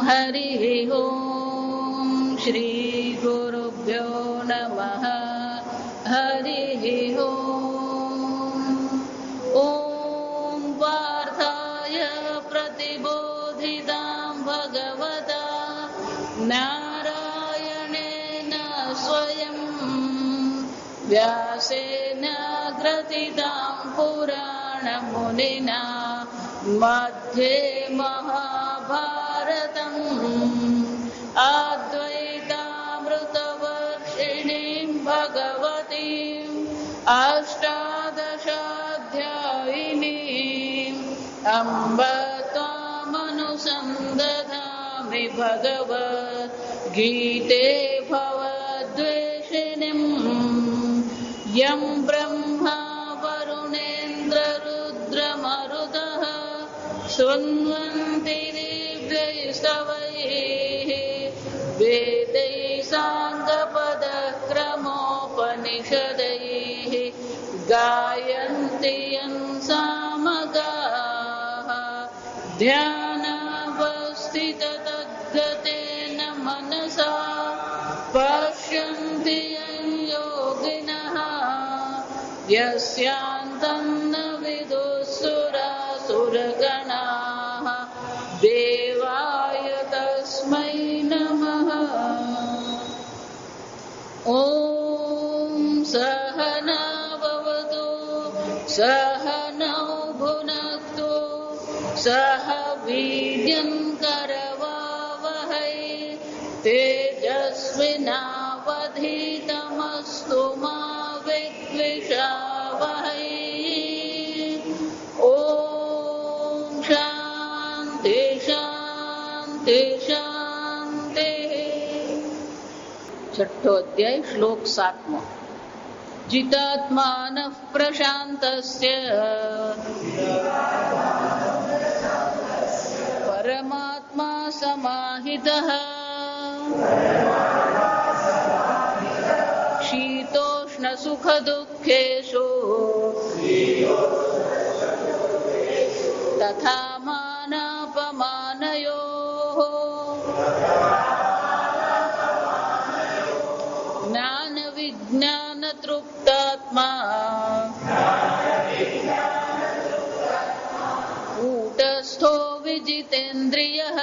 हरिः ओम् श्री गुरुभ्यो नमः हरिः ओम् ॐ पार्थाय प्रतिबोधितां भगवता नारायणेन स्वयं व्यासेन ग्रथितां पुराणमुनिना मध्ये महाभारतम् अद्वैतामृतवर्षिणीं भगवतीम् अष्टादशाध्यायिनीम् अम्ब त्वामनुसन्दधामि भगवद्गीते भवद्वेषिणीम् यं ब्रह्मा वरुणेन्द्ररुद्रमरुतः शृण्वन्ति दिव्यैस्तवैः वेदैः साङ्गपदक्रमोपनिषदैः गायन्ति यं सामगाः ध्यानावस्थिततद्गतेन मनसा पश्यन्ति यं योगिनः यस्यान्तं न विदुःसुरासुरगणाः देवाय तस्मै नमः। ॐ सहना भवतु सहनौ भुनक्तु सह वीर्यं करवावहै तेजस्विनावधीतमस्तु मा विद्विषावहै। ॐ शान्ति शान्ति शान्तिः। छठो अध्याय श्लोक 7 जितात्मानः प्रशान्तस्य परमात्मा समाहितः शीतोष्णसुखदुःखेषु तथा मानापमानयोः ज्ञानविज्ञानतृप्तात्मा कूटस्थो विजितेन्द्रियः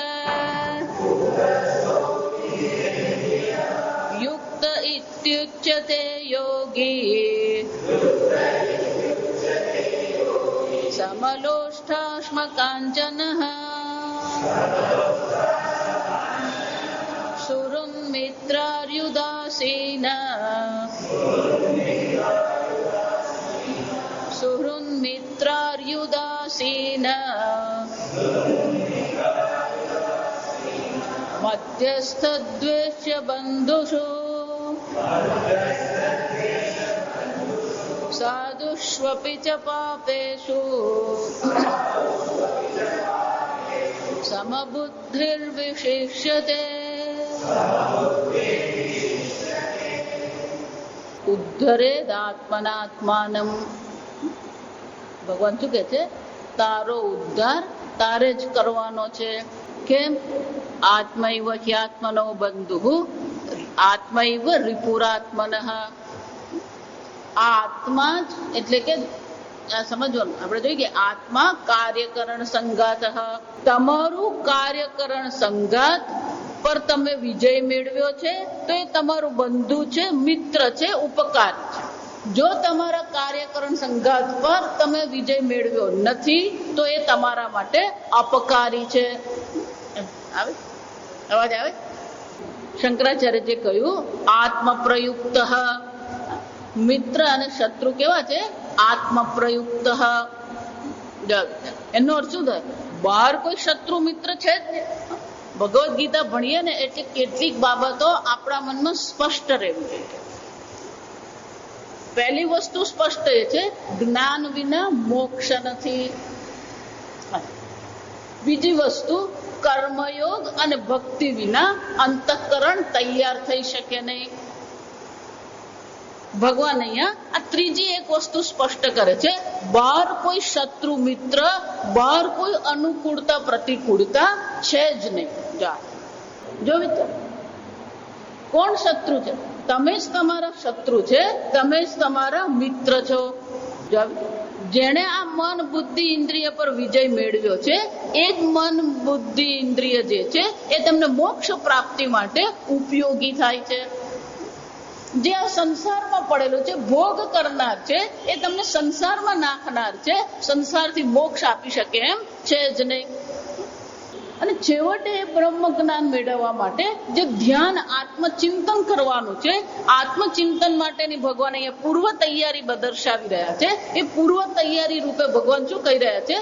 युक्त इत्युच्यते योगी समलोष्ठाश्मकाञ्चनः सुहृन्मित्रार्युदासीन मध्यस्थद्वेष्य बन्धुषु साधुष्वपि च पापेषु समबुद्धिर्विशिष्यते। ઉદ્ધરેદાત્મનાત્માનમ ભગવાન શું કહે છે? તારો ઉદ્ધાર તારે જ કરવાનો છે. કેમ? આત્મૈવ હ્યાત્મનો બંધુ આત્મૈવ રિપુરાત્મનઃ. આત્મા જ એટલે કે સમજવાનું આપણે જોઈએ કે આત્મા કાર્યકરણ સંઘાત. તમારું કાર્યકરણ સંઘાત પર તમે વિજય મેળવ્યો છે તો એ તમારું બંધુ છે, મિત્ર છે, ઉપકાર છે. જો તમારા કાર્યકરણ સંઘાત પર તમે વિજય મેળવ્યો નથી તો એ તમારા માટે અપકારી છે. આવે અવાજ આવે? શંકરાચાર્યજીએ કહ્યું આત્મપ્રયુક્ત. મિત્ર અને શત્રુ કેવા છે? આત્મપ્રયુક્ત. એનો અર્થ શું થાય? બહાર કોઈ શત્રુ મિત્ર છે જ નહીં. ભગવદ્ ગીતા ભણીએ ને એટલે કેટલીક બાબતો આપણા મનમાં સ્પષ્ટ રહેવી જોઈએ. પહેલી વસ્તુ સ્પષ્ટ એ છે, જ્ઞાન વિના મોક્ષ નથી. બીજી વસ્તુ, કર્મયોગ અને ભક્તિ વિના અંતઃકરણ તૈયાર થઈ શકે નહીં. ભગવાન અહીંયા આ ત્રીજી એક વસ્તુ સ્પષ્ટ કરે છે, બહાર કોઈ શત્રુ મિત્ર, બહાર કોઈ અનુકૂળતા પ્રતિકૂળતા છે જ નહીં. જો મિત્ર, કોણ શત્રુ છે? તમે જ તમારા શત્રુ છે, તમે જ તમારા મિત્ર છો. જેણે આ મન બુદ્ધિ ઇન્દ્રિય પર વિજય મેળવ્યો છે, એ જ મન બુદ્ધિ ઇન્દ્રિય જે છે એ તમને મોક્ષ પ્રાપ્તિ માટે ઉપયોગી થાય છે. જે આ સંસારમાં પડેલું છે, ભોગ કરનાર છે, એ તમને સંસારમાં નાખનાર છે, સંસારથી મોક્ષ આપી શકે એમ છે જ નહીં. અને છેવટે એ બ્રહ્મ જ્ઞાન મેળવવા માટે જે ધ્યાન આત્મચિંતન કરવાનું છે, આત્મચિંતન માટેની ભગવાન અહીંયા પૂર્વ તૈયારી દર્શાવી રહ્યા છે. એ પૂર્વ તૈયારી રૂપે ભગવાન શું કહી રહ્યા છે?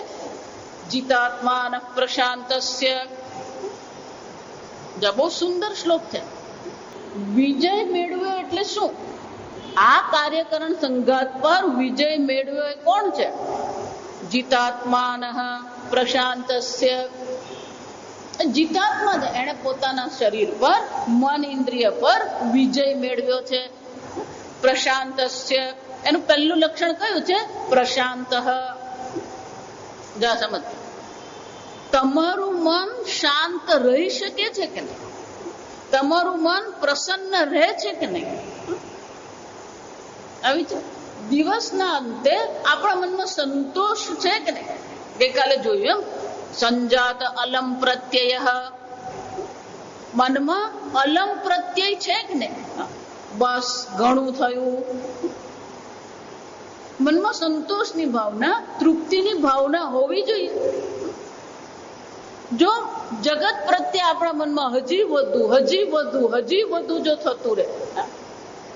જીતાત્માન પ્રશાંતસ્ય. બહુ સુંદર શ્લોક છે. વિજય મેળવ્યો એટલે શું? આ કાર્યકરણ સંઘાત પર વિજય મેળવ્યો એ કોણ છે? જીતાત્માન પ્રશાંતસ્ય. જીતાત્મા છે, એને પોતાના શરીર પર, મન ઇન્દ્રિય પર વિજય મેળવ્યો છે. પ્રશાંતસ્ય, એનું પહેલું લક્ષણ કયું છે? પ્રશાંત. જા સમજ. તમારું મન શાંત રહી શકે છે કે નહીં? તમારું મન પ્રસન્ન રહે છે કે નહીં? આવી છે. દિવસના અંતે આપણા મનમાં સંતોષ છે કે નહીં? ગઈકાલે જોયું એમ, સંજાત અલમ પ્રત્યય. મનમાં અલમ પ્રત્યય છે કે નહીં? બસ ઘણું થયું. મનમાં સંતોષની ભાવના, તૃપ્તિની ભાવના હોવી જોઈએ. જો જગત પ્રત્યે આપણા મનમાં હજી વધુ જો થતું રહે,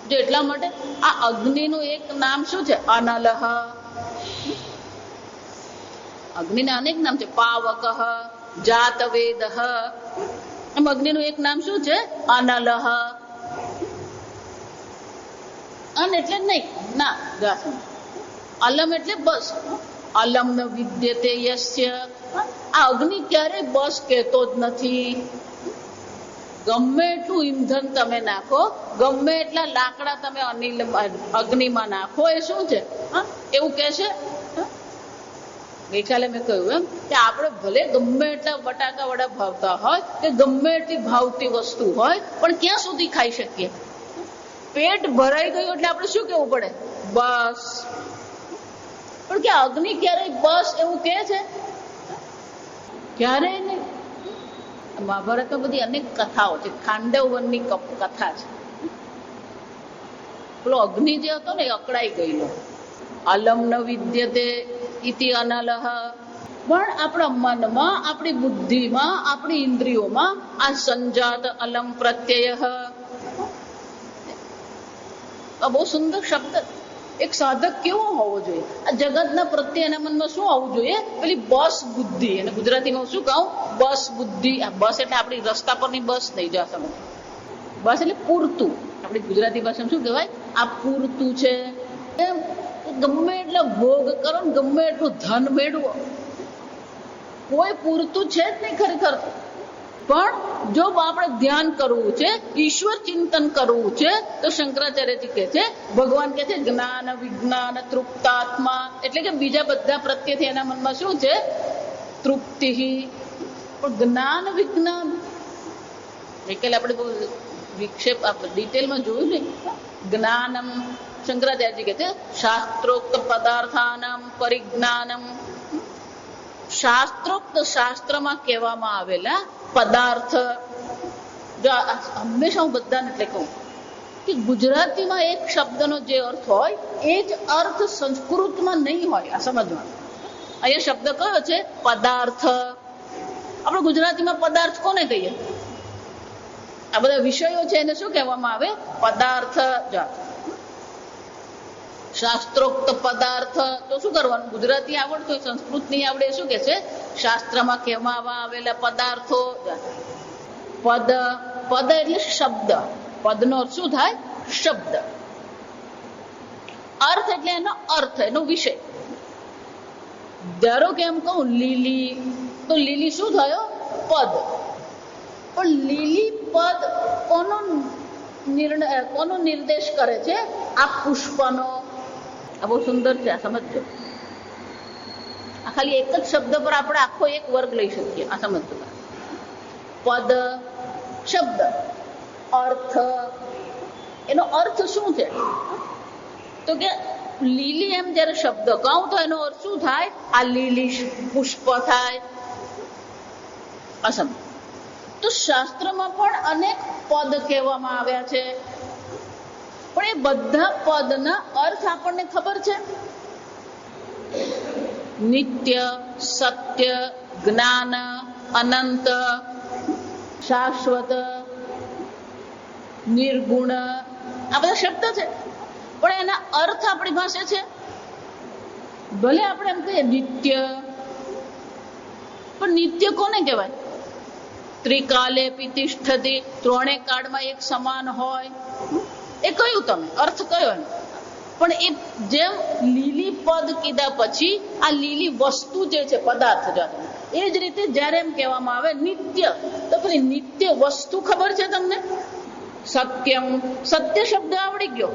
જો એટલા માટે આ અગ્નિનું એક નામ શું છે? અનલહ. અગ્નિના અનેક નામ છે. પાવક, જાતવેદ. એમ અગ્નિનું એક નામ શું છે? અનલહ. અન એટલે નહીં ના, અલમ એટલે બસ. અલમ ન વિદ્યતે યસ્ય. આ અગ્નિ ક્યારેય બસ કહેતો જ નથી. ગમે એટલું ઈંધણ તમે નાખો, ગમે એટલા લાકડા તમે અગ્નિમાં નાખો, એ શું છે? એવું કે છે. ગઈકાલે મેં કહ્યું એમ કે આપણે ભલે ગમે એટલા બટાકા વડા ભાવતા હોય કે ગમે એટલી ભાવતી વસ્તુ હોય, પણ ક્યાં સુધી ખાઈ શકીએ? પેટ ભરાઈ ગયું એટલે આપણે શું કેવું પડે? બસ. પણ કે અગ્નિ ક્યારેય બસ એવું કે છે? ક્યારેય નહીં. મહાભારતમાં બધી અનેક કથાઓ છે. ખાંડવ વનની કથા છે. પેલો અગ્નિ જે હતો ને એ અકળાઈ ગયેલો. અલમ ન વિદ્યતે ઇતિ અનલહ. પણ આપણા મનમાં, આપણી બુદ્ધિમાં, આપણી ઇન્દ્રિયોમાં આ સંજાત અલમ પ્રત્યય. આ બહુ સુંદર શબ્દ. એક સાધક કેવો હોવો જોઈએ? આ જગતના પ્રત્યે એના મનમાં શું આવવું જોઈએ? પેલી બસ બુદ્ધિ. અને ગુજરાતીમાં શું કહું? બસ બુદ્ધિ. આ બસ એટલે આપણી રસ્તા પરની બસ નહીં. જા સમજ. બસ એટલે પૂરતું. આપણી ગુજરાતી ભાષામાં શું કહેવાય? આ પૂરતું છે. ગમે એટલા ભોગ કરો, ગમે એટલું ધન મેળવો, કોઈ પૂરતું છે જ નહીં ખરેખર. પણ જો આપણે ધ્યાન કરવું છે, ઈશ્વર ચિંતન કરવું છે, તો શંકરાચાર્યજી કહે છે, ભગવાન કહે છે જ્ઞાન વિજ્ઞાન તૃપ્તાત્મા. એટલે કે બીજા બધા પ્રત્યેથી એના મનમાં શું છે? તૃપ્તિ. પણ જ્ઞાન વિજ્ઞાન એટલે આપણે બહુ વિક્ષેપ ડિટેલમાં જોયું નહીં. જ્ઞાનમ, શંકરાચાર્યજી કહે છે શાસ્ત્રોક્ત પદાર્થાનામ પરિજ્ઞાનમ. શાસ્ત્રોક્ત, શાસ્ત્રમાં કહેવામાં આવેલા પદાર્થ. જો હંમેશા હું બધાને એટલે કહું કે ગુજરાતીમાં એક શબ્દનો જે અર્થ હોય એ જ અર્થ સંસ્કૃતમાં નહીં હોય. આ સમજવાનું. અહીંયા શબ્દ કયો છે? પદાર્થ. આપણે ગુજરાતીમાં પદાર્થ કોને કહીએ? આ બધા વિષયો છે એને શું કહેવામાં આવે? પદાર્થ. શાસ્ત્રોક્ત પદાર્થ. તો શું કરવાનું? ગુજરાતી આવડતું હોય, સંસ્કૃત નહીં આવડે, શું કે છે? શાસ્ત્રમાં કહેવામાં આવેલા પદાર્થો. પદ. પદ એટલે શબ્દ. પદનો શું થાય? શબ્દ. અર્થ એટલે એનો અર્થ, એનો વિષય. ધારો કે એમ કહું લીલી, તો લીલી શું થયો? પદ. પણ લીલી પદ કોનો નિર્દેશ કરે છે? આ પુષ્પનો. આ બહુ સુંદર છે. આ સમજજો. આ ખાલી એક જ શબ્દ પર આપણે આખો એક વર્ગ લઈ શકીએ. આ સમજજો. પદ શબ્દ. અર્થ, એનો અર્થ શું છે? તો કે લીલી એમ જયારે શબ્દ કહું તો એનો અર્થ શું થાય? આ લીલી પુષ્પ થાય. અસમ. તો શાસ્ત્રમાં પણ અનેક પદ કહેવામાં આવ્યા છે, પણ એ બધા પદના અર્થ આપણને ખબર છે? નિત્ય, સત્ય, જ્ઞાન, અનંત, શાશ્વત, નિર્ગુણ, આ બધા શબ્દ છે, પણ એના અર્થ આપણી પાસે છે? ભલે આપણે એમ કહીએ નિત્ય, પણ નિત્ય કોને કહેવાય? ત્રિકાલે તિષ્ઠતિ, ત્રણે કાળમાં એક સમાન હોય, એ કયું તમે અર્થ કયો એનો? પણ એ જેમ લીલી પદ કીધા પછી આ લીલી વસ્તુ જે છે, પદાર્થ, એ જ રીતે જયારે એમ કહેવામાં આવે નિત્ય, તો પછી નિત્ય વસ્તુ ખબર છે તમને? સત્યમ, સત્ય શબ્દ આવડી ગયો.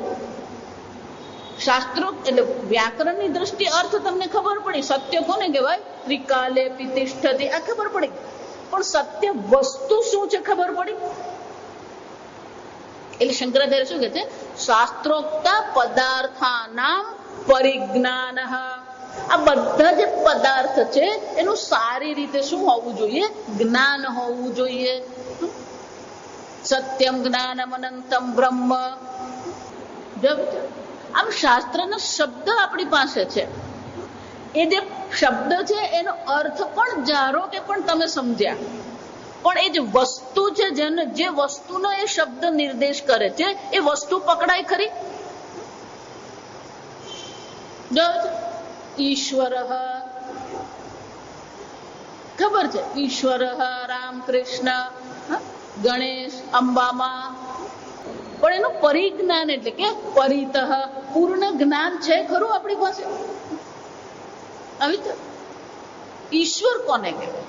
શાસ્ત્રો એટલે વ્યાકરણની દ્રષ્ટિએ અર્થ તમને ખબર પડી. સત્ય કોને કહેવાય? ત્રિકાલે તિષ્ઠતિ, આ ખબર પડી. પણ સત્ય વસ્તુ શું છે ખબર પડી? એટલે શંકરાચાર્ય શું કે છે? શાસ્ત્રોક્ત પદાર્થાનામ પરિજ્ઞાન. આ બધા જે પદાર્થ છે એનું સારી રીતે શું હોવું જોઈએ? જ્ઞાન હોવું જોઈએ. સત્યમ જ્ઞાનમ અનંતમ બ્રહ્મ. આમ શાસ્ત્રના શબ્દ આપણી પાસે છે, એ જે શબ્દ છે એનો અર્થ પણ ધારો કે પણ તમે સમજ્યા, પણ એ જે વસ્તુ છે, જે વસ્તુનો એ શબ્દ નિર્દેશ કરે છે, એ વસ્તુ પકડાય ખરી? જો ઈશ્વર ખબર છે, ઈશ્વર, રામ, કૃષ્ણ, ગણેશ, અંબામાં, પણ એનું પરિજ્ઞાન એટલે કે પરિતઃ, પૂર્ણ જ્ઞાન છે ખરું આપણી પાસે? આવી તો ઈશ્વર કોને કહેવાય?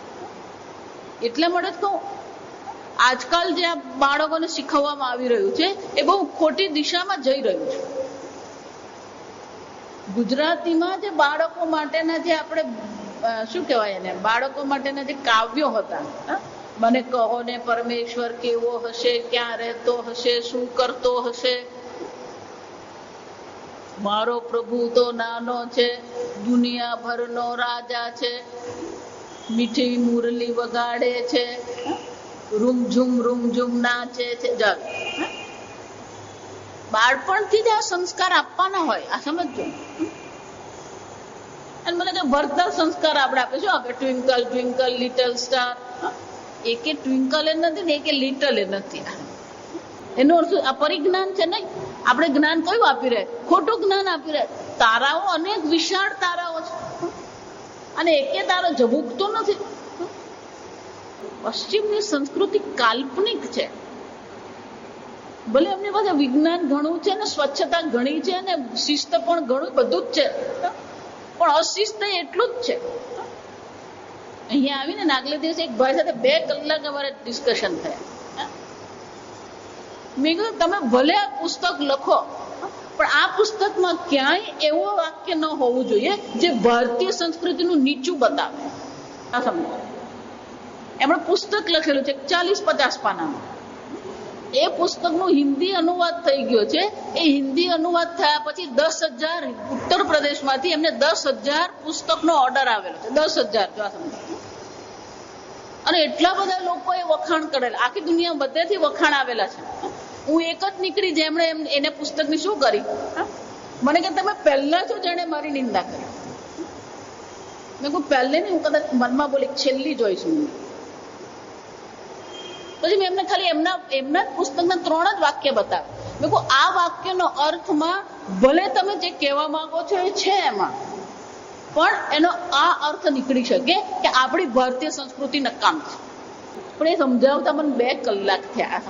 એટલે મળે કહું, આજકાલ જે આ બાળકોને શીખવવામાં આવી રહ્યું છે એ બહુ ખોટી દિશામાં જઈ રહ્યું છે. ગુજરાતીમાં જે બાળકો માટેના જે આપણે શું કહેવાય એને, બાળકો માટેના જે કાવ્યો હતા, મને કહો ને પરમેશ્વર કેવો હશે, ક્યાં રહેતો હશે, શું કરતો હશે, મારો પ્રભુ તો નાનો છે, દુનિયાભરનો રાજા છે, મીઠી મુરલી વગાડે છે, રૂમઝુમ નાચે છે. બાળપણથી જ આ સંસ્કાર આપવાના હોય, આ સમજો. અને મને કે ભરતર સંસ્કાર આપણે આપે શું આપે? Twinkle twinkle little star. એકે ટ્વિંકલ એ નથી ને એકે લિટલ એ નથી. એનો અર્થ આ પરિજ્ઞાન છે નહીં. આપણે જ્ઞાન કયું આપી રહ્યા? ખોટું જ્ઞાન આપી રહ્યા. તારાઓ અનેક વિશાળ તારાઓ છે, અને એકે તારો ઝબૂકતો નથી. પશ્ચિમની સંસ્કૃતિ કાલ્પનિક છે. ભલે એમની પાસે વિજ્ઞાન ઘણું છે ને સ્વચ્છતા ઘણી છે ને શિસ્ત પણ ઘણું બધું જ છે, પણ અશિસ્ત એટલું જ છે. અહીંયા આવીને આગલે દિવસે એક ભાઈ સાથે 2 કલાક અમારે ડિસ્કશન થયા. મેં કીધું તમે ભલે આ પુસ્તક લખો, પણ આ પુસ્તકમાં ક્યાંય એવો વાક્ય ન હોવું જોઈએ જે ભારતીય સંસ્કૃતિનું નીચું બતાવે. આ સમજો, એમણે પુસ્તક લખેલું છે 40-50 પાનામાં. એ પુસ્તકનું હિન્દી અનુવાદ થઈ ગયો છે. એ હિન્દી અનુવાદ થયા પછી 10,000 ઉત્તર પ્રદેશમાંથી એમને 10,000 પુસ્તકનો ઓર્ડર આવેલો છે. 10,000 જો આ સમજો. અને એટલા બધા લોકોએ વખાણ કરેલા, આખી દુનિયા બધેથી વખાણ આવેલા છે. હું એક જ નીકળી જેમણે એને પુસ્તકની શું કરી, મને કે તમે પહેલા છો જેણે મારી નિંદા કરી. મેં કહું પહેલે નહીં, હું કદાચ મનમાં બોલી છેલ્લી જોઈશું. પછી મેં એમને ખાલી એમના પુસ્તકના 3 જ વાક્ય બતાવે. મેં કહું આ વાક્યનો અર્થમાં ભલે તમે જે કહેવા માંગો છો એ છે એમાં, પણ એનો આ અર્થ નીકળી શકે કે આપણી ભારતીય સંસ્કૃતિ નકામ છે. પણ એ સમજાવતા મને 2 કલાક થયા.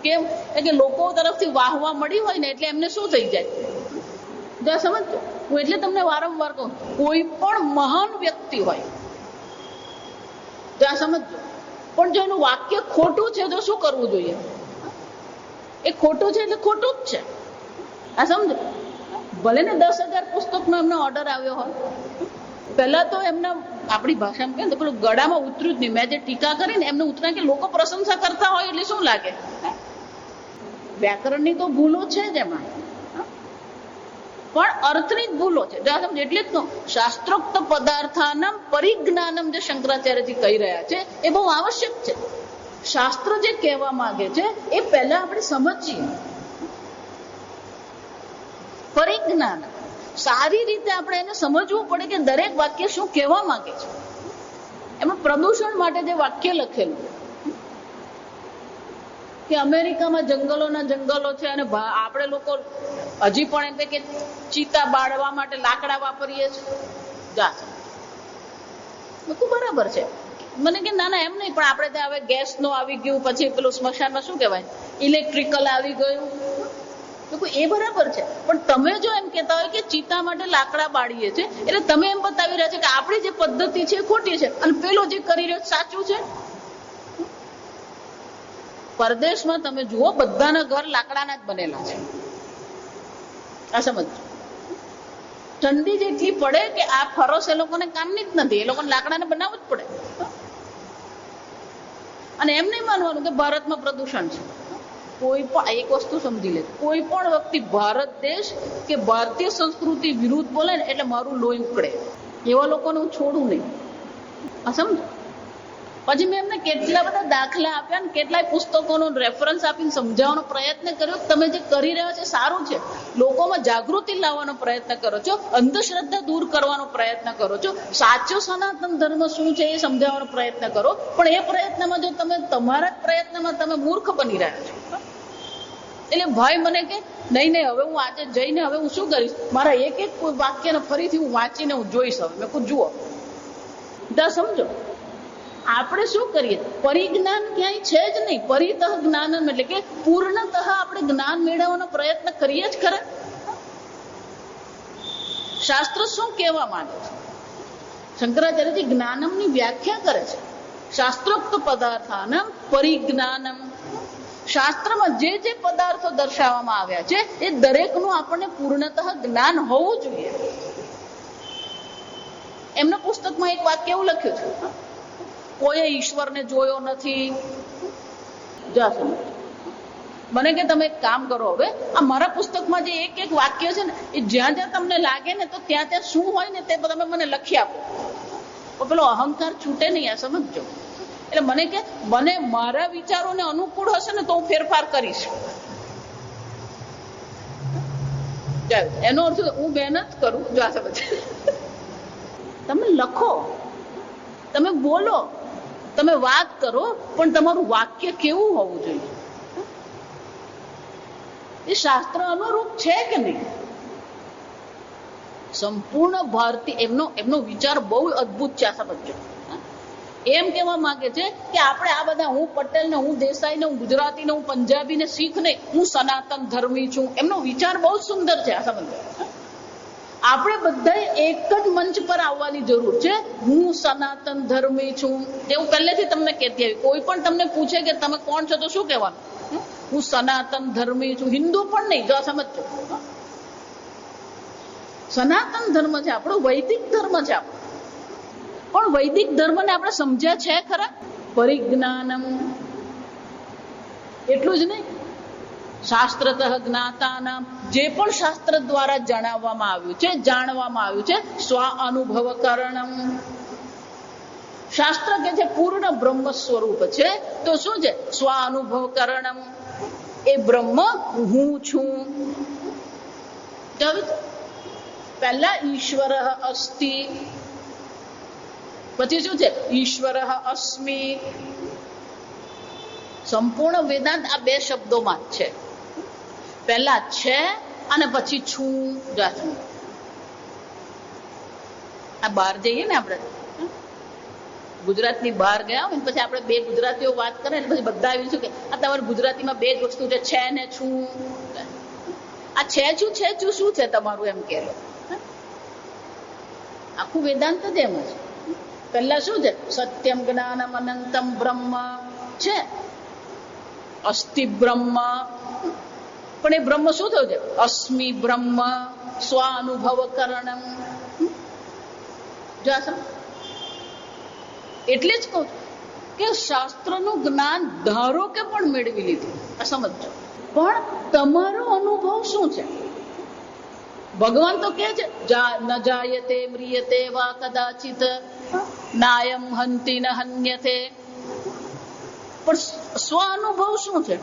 કેમ કે લોકો તરફથી વાહવા મળી હોય ને એટલે એમને શું થઈ જાય, સમજો. હું એટલે તમને વારંવાર કહું, કોઈ પણ મહાન વ્યક્તિ હોય ત્યાં સમજો, પણ જો એનું વાક્ય ખોટું છે તો શું કરવું જોઈએ? એ ખોટું છે એટલે ખોટું જ છે. આ સમજો. ભલે ને 10,000 પુસ્તકનો એમનો ઓર્ડર આવ્યો હોય, પહેલા તો એમના આપણી ભાષામાં કહે તો પેલું ગળામાં ઉતર્યું જ નહીં. મેં જે ટીકા કરી ને એમને ઉતરા કે લોકો પ્રશંસા કરતા હોય એટલે શું લાગે? વ્યાકરણની તો ભૂલો છે જ એમાં, પણ અર્થની જ ભૂલો છે. એટલે જ શાસ્ત્રોક્ત પદાર્થાનામ પરિજ્ઞાનમ જે શંકરાચાર્યજી કહી રહ્યા છે એ બહુ આવશ્યક છે. શાસ્ત્ર જે કહેવા માંગે છે એ પહેલા આપણે સમજીએ. પરિજ્ઞાન સારી રીતે આપણે એને સમજવું પડે કે દરેક વાક્ય શું કહેવા માંગે છે. એમાં પ્રદૂષણ માટે જે વાક્ય લખેલું કે અમેરિકામાં જંગલોના જંગલો છે અને આપણે લોકો હજી પણ એમ કે ચીતા બાળવા માટે લાકડા વાપરીએ છીએ. બરાબર છે. મને કે ના એમ નહીં, પણ આપણે ત્યાં હવે ગેસ નો આવી ગયું, પછી પેલું સ્મશાનમાં શું કહેવાય ઇલેક્ટ્રિકલ આવી ગયું. એ બરાબર છે, પણ તમે જો એમ કહેતા હોય કે ચીતા માટે લાકડા બાળીએ છે એટલે તમે એમ બતાવી રહ્યા છો કે આપણી જે પદ્ધતિ છે ખોટી છે અને પેલો જે કરી રહ્યો સાચું છે. પરદેશમાં તમે જુઓ બધાના ઘર લાકડાના જ બનેલા છે. આ સમજ, ઠંડી જેટલી પડે કે આ ફરસ એ લોકોને કામની જ નથી, એ લોકોને લાકડાને બનાવવું જ પડે. અને એમ નહીં માનવાનું કે ભારતમાં પ્રદૂષણ છે. કોઈ પણ એક વસ્તુ સમજી લે, કોઈ પણ વ્યક્તિ ભારત દેશ કે ભારતીય સંસ્કૃતિ વિરુદ્ધ બોલે ને એટલે મારું લોહી ઉકળે. એવા લોકોને હું છોડું નહીં. આ સમજો. પછી મેં એમને કેટલા બધા દાખલા આપ્યા ને કેટલાય પુસ્તકોનો રેફરન્સ આપીને સમજાવવાનો પ્રયત્ન કર્યો. તમે જે કરી રહ્યા છો સારું છે, લોકોમાં જાગૃતિ લાવવાનો પ્રયત્ન કરો છો, અંધશ્રદ્ધા દૂર કરવાનો પ્રયત્ન કરો છો, સાચો સનાતન ધર્મ શું છે એ સમજાવવાનો પ્રયત્ન કરો. પણ એ પ્રયત્નમાં જો તમે તમારા જ પ્રયત્નમાં તમે મૂર્ખ બની રહ્યા છો. એટલે ભાઈ મને કે નહીં હવે હું આજે જઈને હવે હું શું કરીશ, મારા એક એક વાક્યને ફરીથી હું વાંચીને હું જોઈશ. હવે મેં કહું જુઓ, સમજો આપણે શું કરીએ, પરિજ્ઞાન ક્યાંય છે જ નહીં. પરિતઃ જ્ઞાનમ એટલે કે પૂર્ણતઃ આપણે જ્ઞાન મેળવવાનો પ્રયત્ન કરીએ જ ખરા. શાસ્ત્ર શું કહેવા માંગે છે? શંકરાચાર્યજી જ્ઞાનમની વ્યાખ્યા કરે છે. શાસ્ત્રોક્ત પદાર્થાનામ પરિજ્ઞાનમ. શાસ્ત્રમાં જે જે પદાર્થો દર્શાવવામાં આવ્યા છે એ દરેકનું આપણને પૂર્ણતઃ જ્ઞાન હોવું જોઈએ. એમના પુસ્તકમાં એક વાક્ય એવું લખ્યું છે, કોઈએ ઈશ્વરને જોયો નથી. મને કે તમે એક કામ કરો, હવે આ મારા પુસ્તકમાં જે એક એક વાક્ય છે ને એ જ્યાં જ્યાં તમને લાગે ને તો ત્યાં ત્યાં શું હોય ને તે તમે મને લખી આપો. પેલો અહંકાર છૂટે નહીં, આ સમજજો. એટલે મને કે મને મારા વિચારોને અનુકૂળ હશે ને તો હું ફેરફાર કરીશ. એનો અર્થ હું મહેનત કરું. જો આ સમજ, તમે લખો, તમે બોલો, તમે વાત કરો, પણ તમારું વાક્ય કેવું હોવું જોઈએ? એ શાસ્ત્ર અનુરૂપ છે કે નહીં? સંપૂર્ણ ભારતીય એમનો વિચાર બહુ અદભુત છે. આ સમજો. એમ કહેવા માંગે છે કે આપણે આ બધા, હું પટેલ ને, હું દેસાઈ ને, હું ગુજરાતી ને, હું પંજાબી ને, શીખ ને, હું સનાતન ધર્મી છું. એમનો વિચાર બહુ સુંદર છે. આ સમજો. આપણે બધા એક જ મંચ પર આવવાની જરૂર છે. હું સનાતન ધર્મી છું. એવું પહેલેથી તમને કહેતી આવી. કોઈ પણ તમને પૂછે કે તમે કોણ છો તો શું કહેવાનું? હું સનાતન ધર્મી છું. હિન્દુ પણ નહીં. જો સમજો, સનાતન ધર્મ છે આપણો, વૈદિક ધર્મ છે આપણો. પણ વૈદિક ધર્મને આપણે સમજ્યા છે ખરા? પરિજ્ઞાનમ એટલું જ નહીં, શાસ્ત્રતઃ જ્ઞાતાનામ, જે પણ શાસ્ત્ર દ્વારા જણાવવામાં આવ્યું છે, જાણવામાં આવ્યું છે, સ્વ અનુભવ કરણમ. શાસ્ત્ર કે છે પૂર્ણ બ્રહ્મ સ્વરૂપ છે, તો શું છે? સ્વ અનુભવ કરણમ. એ બ્રહ્મ હું છું. પહેલા ઈશ્વર અસ્તિ, પછી શું છે? ઈશ્વર અસ્મિ. સંપૂર્ણ વેદાંત આ બે શબ્દોમાં જ છે. પહેલા છે અને પછી છું. આ બહાર જઈએ ને, આપણે ગુજરાતની બહાર ગયા હોય ને પછી આપણે બે ગુજરાતીઓ વાત કરે ને પછી બધા આવીશું કે આ તમારે ગુજરાતીમાં બે જ વસ્તુ છે ને છું. આ છે છું શું છે તમારું? એમ કે આખું વેદાંત જ એમ છે. પહેલા શું છે? સત્યમ જ્ઞાનમ અનંતમ બ્રહ્મ છે, અસ્તિ બ્રહ્મ. પણ એ બ્રહ્મ શું થયું છે? અસ્મિ બ્રહ્મ સ્વ અનુભવ કરણમ. એટલે જ કહું કે શાસ્ત્રનું જ્ઞાન ધારો કે પણ મેળવી લીધું, આ સમજો, પણ તમારો અનુભવ શું છે? ભગવાન તો કે છે ન જાયતે મ્રિયતે વા કદાચિત નાયમ હંતિ ન હન્યતે, પણ સ્વ અનુભવ શું છે?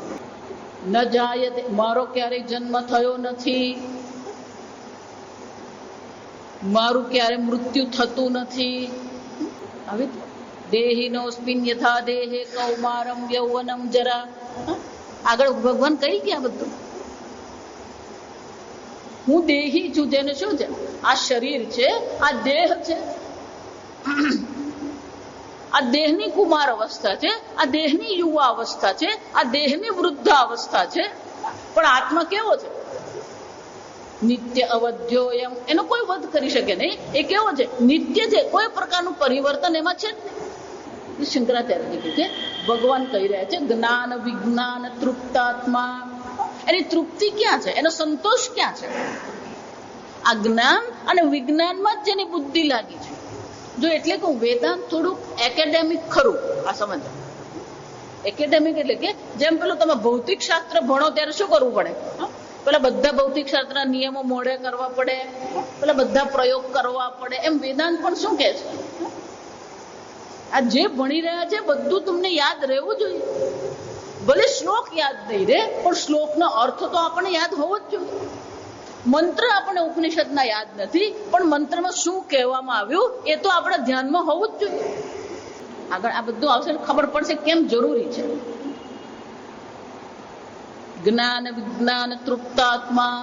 ન જાયતે, મારો ક્યારેય જન્મ થયો નથી, મારું ક્યારે મૃત્યુ થતું નથી. હવે દેહિનોસ્મિન યથા દેહે કૌમારમ યૌવનમ જરા, આગળ ભગવાન કહી ગયા બધું. હું દેહી છું, જેને શું છે? આ શરીર છે, આ દેહ છે, આ દેહની કુમાર અવસ્થા છે, આ દેહની યુવા અવસ્થા છે, આ દેહની વૃદ્ધ અવસ્થા છે. પણ આત્મા કેવો છે? નિત્ય અવધ્યો, એમ એનો કોઈ વધ કરી શકે નહીં. એ કેવો છે? નિત્ય છે, કોઈ પ્રકારનું પરિવર્તન એમાં છે જ નહીં. શંકરાચાર્ય કહે છે, ભગવાન કહી રહ્યા છે જ્ઞાન વિજ્ઞાન તૃપ્તાત્મા. એની તૃપ્તિ ક્યાં છે? એનો સંતોષ ક્યાં છે? આ જ્ઞાન અને વિજ્ઞાનમાં જ જેની બુદ્ધિ લાગી છે. જો એટલે કે વેદાંત થોડુંક એકેડેમિક ખરું, આ સમજ. એકેડેમિક એટલે કે જેમ પેલું તમે ભૌતિક શાસ્ત્ર ભણો ત્યારે શું કરવું પડે? પેલા બધા ભૌતિક શાસ્ત્રના નિયમો મોઢે કરવા પડે, પેલા બધા પ્રયોગ કરવા પડે. એમ વેદાંત પણ શું કે છે? આ જે ભણી રહ્યા છે બધું તમને યાદ રહેવું જોઈએ. ભલે શ્લોક યાદ નહીં રહે, પણ શ્લોકનો અર્થ તો આપણને યાદ હોવો જ જોઈએ. મંત્ર આપણે ઉપનિષદના યાદ નથી, પણ મંત્રમાં શું કહેવામાં આવ્યું એ તો આપણે ધ્યાનમાં હોવું જ જોઈએ. આગળ આ બધું આવશે, ખબર પડશે કેમ જરૂરી છે. જ્ઞાન વિજ્ઞાન તૃપ્તાત્મા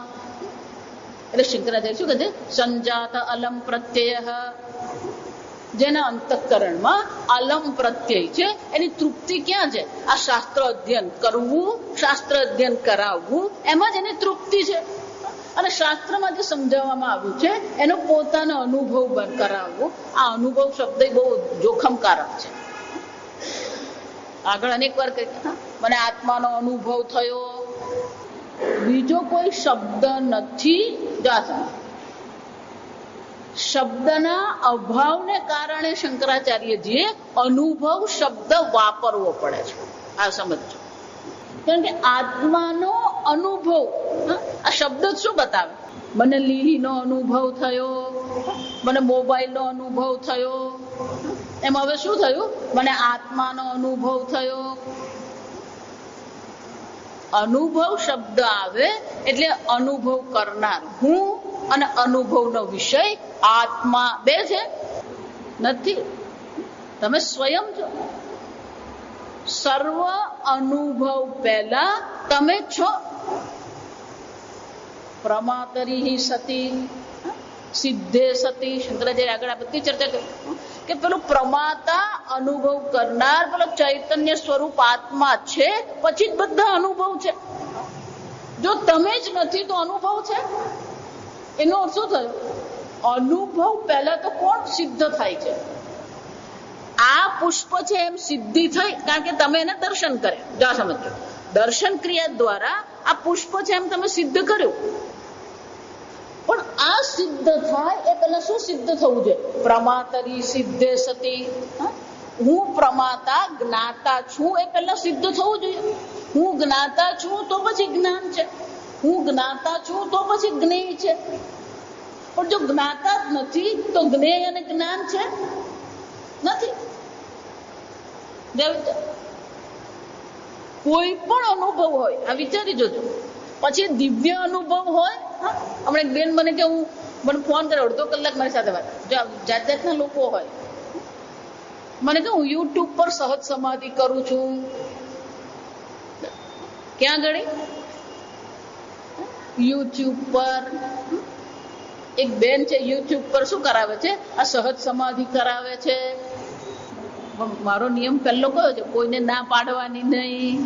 એટલે શંકરાચાર્ય શું કહે છે? સંજાત અલમ પ્રત્યય, જેના અંતઃકરણમાં અલમ પ્રત્યય છે, એની તૃપ્તિ ક્યાં છે? આ શાસ્ત્ર અધ્યયન કરવું, શાસ્ત્ર અધ્યયન કરાવવું, એમાં જ એની તૃપ્તિ છે. અને શાસ્ત્રમાં જે સમજાવવામાં આવ્યું છે એનો પોતાનો અનુભવ કરાવવો. આ અનુભવ શબ્દ બહુ જોખમકારક છે. આગળ અનેક વાર કહે મને આત્માનો અનુભવ થયો, બીજો કોઈ શબ્દ નથી. શબ્દના અભાવને કારણે શંકરાચાર્યજીએ અનુભવ શબ્દ વાપરવો પડે છે. આ સમજો, કારણ કે આત્માનો અનુભવ, આ શબ્દ શું બતાવે? મને લીહીનો અનુભવ થયો, મને મોબાઈલનો અનુભવ થયો, એમ હવે શું થયું? મને આત્માનો અનુભવ થયો. અનુભવ શબ્દ આવે એટલે અનુભવ કરનાર હું અને અનુભવનો વિષય આત્મા બે છે નથી. તમે સ્વયં છો. સર્વ અનુભવ પહેલા તમે છો. પ્રમાતરી સતી સિદ્ધે સતી, શંકરાચાર્ય આગળ આ બધી ચર્ચા કરી કે પેલું પ્રમાતા અનુભવ કરનાર પેલો ચૈતન્ય સ્વરૂપ આત્મા છે, પછી જ બધા અનુભવ છે. જો તમે જ નથી તો અનુભવ છે? એનો અર્થ શું થયો? અનુભવ પહેલા તો કોણ સિદ્ધ થાય છે? આ પુષ્પ છે એમ સિદ્ધિ થઈ, કારણ કે તમે એને દર્શન કરે. જા સમજો, દર્શન ક્રિયા દ્વારા આ પુષ્પ છે એમ તમે સિદ્ધ કર્યું. પણ આ સિદ્ધ થાય એ પહેલા શું સિદ્ધ થવું જોઈએ? પ્રમાતરી સિદ્ધે સતી. હું પ્રમાતા જ્ઞાતા છું એ પહેલા સિદ્ધ થવું જોઈએ. હું જ્ઞાતા છું તો પછી જ્ઞાન છે, હું જ્ઞાતા છું તો પછી જ્ઞેય છે. પણ જો જ્ઞાતા જ નથી તો જ્ઞેય અને જ્ઞાન છે નથી. કોઈ પણ અનુભવ હોય, આ વિચારી જોજો. પછી દિવ્ય અનુભવ હોય. હમણાં એક બેન મને કે મને ફોન કરે, અડધો કલાક મારી સાથે વાત. જો જાત જાતના લોકો હોય, મને કે હું યુટ્યુબ પર સહજ સમાધિ કરું છું. ક્યાં ગળી? યુટ્યુબ પર. એક બેન છે યુટ્યુબ પર શું કરાવે છે? આ સહજ સમાધિ કરાવે છે. મારો નિયમ પહેલો કયો છે? કોઈને ના પાડવાની નહીં.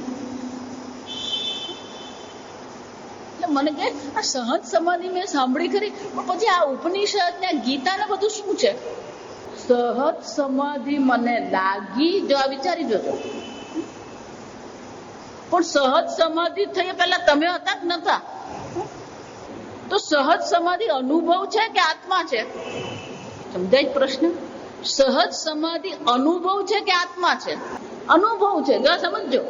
મને કે આ સહજ સમાધિ મેં સાંભળી ખરી, પણ પછી આ ઉપનિષદ ને ગીતા ને બધું શું છે? સહજ સમાધિ મને લાગી, જો આ વિચારી જોજો. પણ સહજ સમાધિ થઈ પહેલા તમે હતા કે નતા? તો સહજ સમાધિ અનુભવ છે કે આત્મા છે? સમજાય પ્રશ્ન? સહજ સમાધિ અનુભવ છે કે આત્મા છે? અનુભવ છે. જો સમજો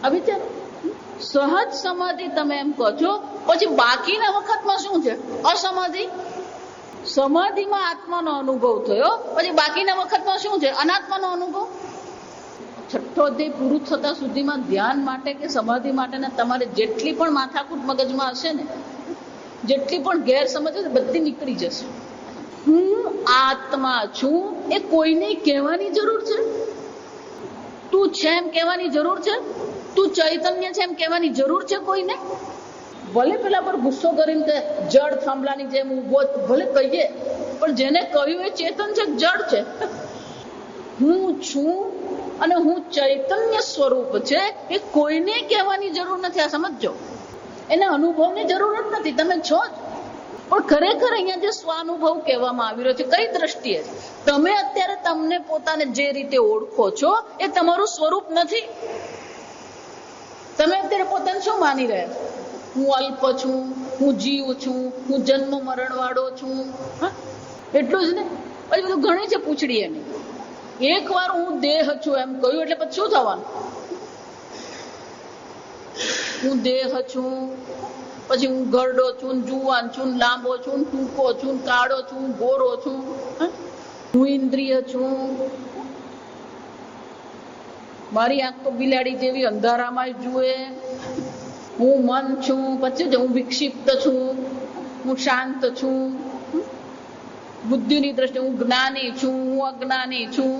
આ વિચાર. સહજ સમાધિ તમે એમ કહો છો, પછી બાકીના વખતમાં શું છે? અસમાધિ. સમાધિમાં આત્માનો અનુભવ થયો, પછી બાકીના વખતમાં શું છે? અનાત્માનો અનુભવ. છઠ્ઠો અધ્યાય પૂરું થતા સુધીમાં ધ્યાન માટે કે સમાધિ માટેના તમારે જેટલી પણ માથાકૂટ મગજમાં હશે ને, જેટલી પણ ગેરસમજ હશે, બધી નીકળી જશે. હું આત્મા છું એ કોઈને કહેવાની જરૂર છે? તું છે એમ કહેવાની જરૂર છે? તું ચૈતન્ય છે એમ કહેવાની જરૂર છે કોઈને? ભલે પેલા પર ગુસ્સો કરીને કે જડ થાંભલાની જેમ ઉભો, ભલે કહીએ, પણ જેને કહ્યું એ ચેતન છે, જડ છે. હું છું અને હું ચૈતન્ય સ્વરૂપ છે એ કોઈને કહેવાની જરૂર નથી. આ સમજો. એને અનુભવની જરૂર જ નથી, તમે છો જ. પણ ખરેખર અહીંયા જે સ્વાનુભવ કહેવામાં આવી રહ્યો છે, કઈ દ્રષ્ટિએ? તમે અત્યારે તમને પોતાને જે રીતે ઓળખો છો એ તમારું સ્વરૂપ નથી. તમે અત્યારે પોતાને શું માની રહ્યા છો? હું અલ્પ છું, હું જીવ છું, હું જન્મ મરણ વાળો છું. એટલું જ ને. પછી બધું ઘણી છે પૂછડી એની. એક વાર હું દેહ છું એમ કહ્યું એટલે પછી શું થવાનું? હું દેહ છું, પછી હું ગરડો છું, જુવાન છું, લાંબો છું, ટૂંકો છું, કાળો છું, ગોરો છું. હું ઇન્દ્રિય છું, મારી આંખ તો બિલાડી જેવી અંધારામાં જુએ. હું મન છું, પછી હું વિક્ષિપ્ત છું, હું શાંત છું. બુદ્ધિની દ્રષ્ટિએ હું જ્ઞાની છું, હું અજ્ઞાની છું.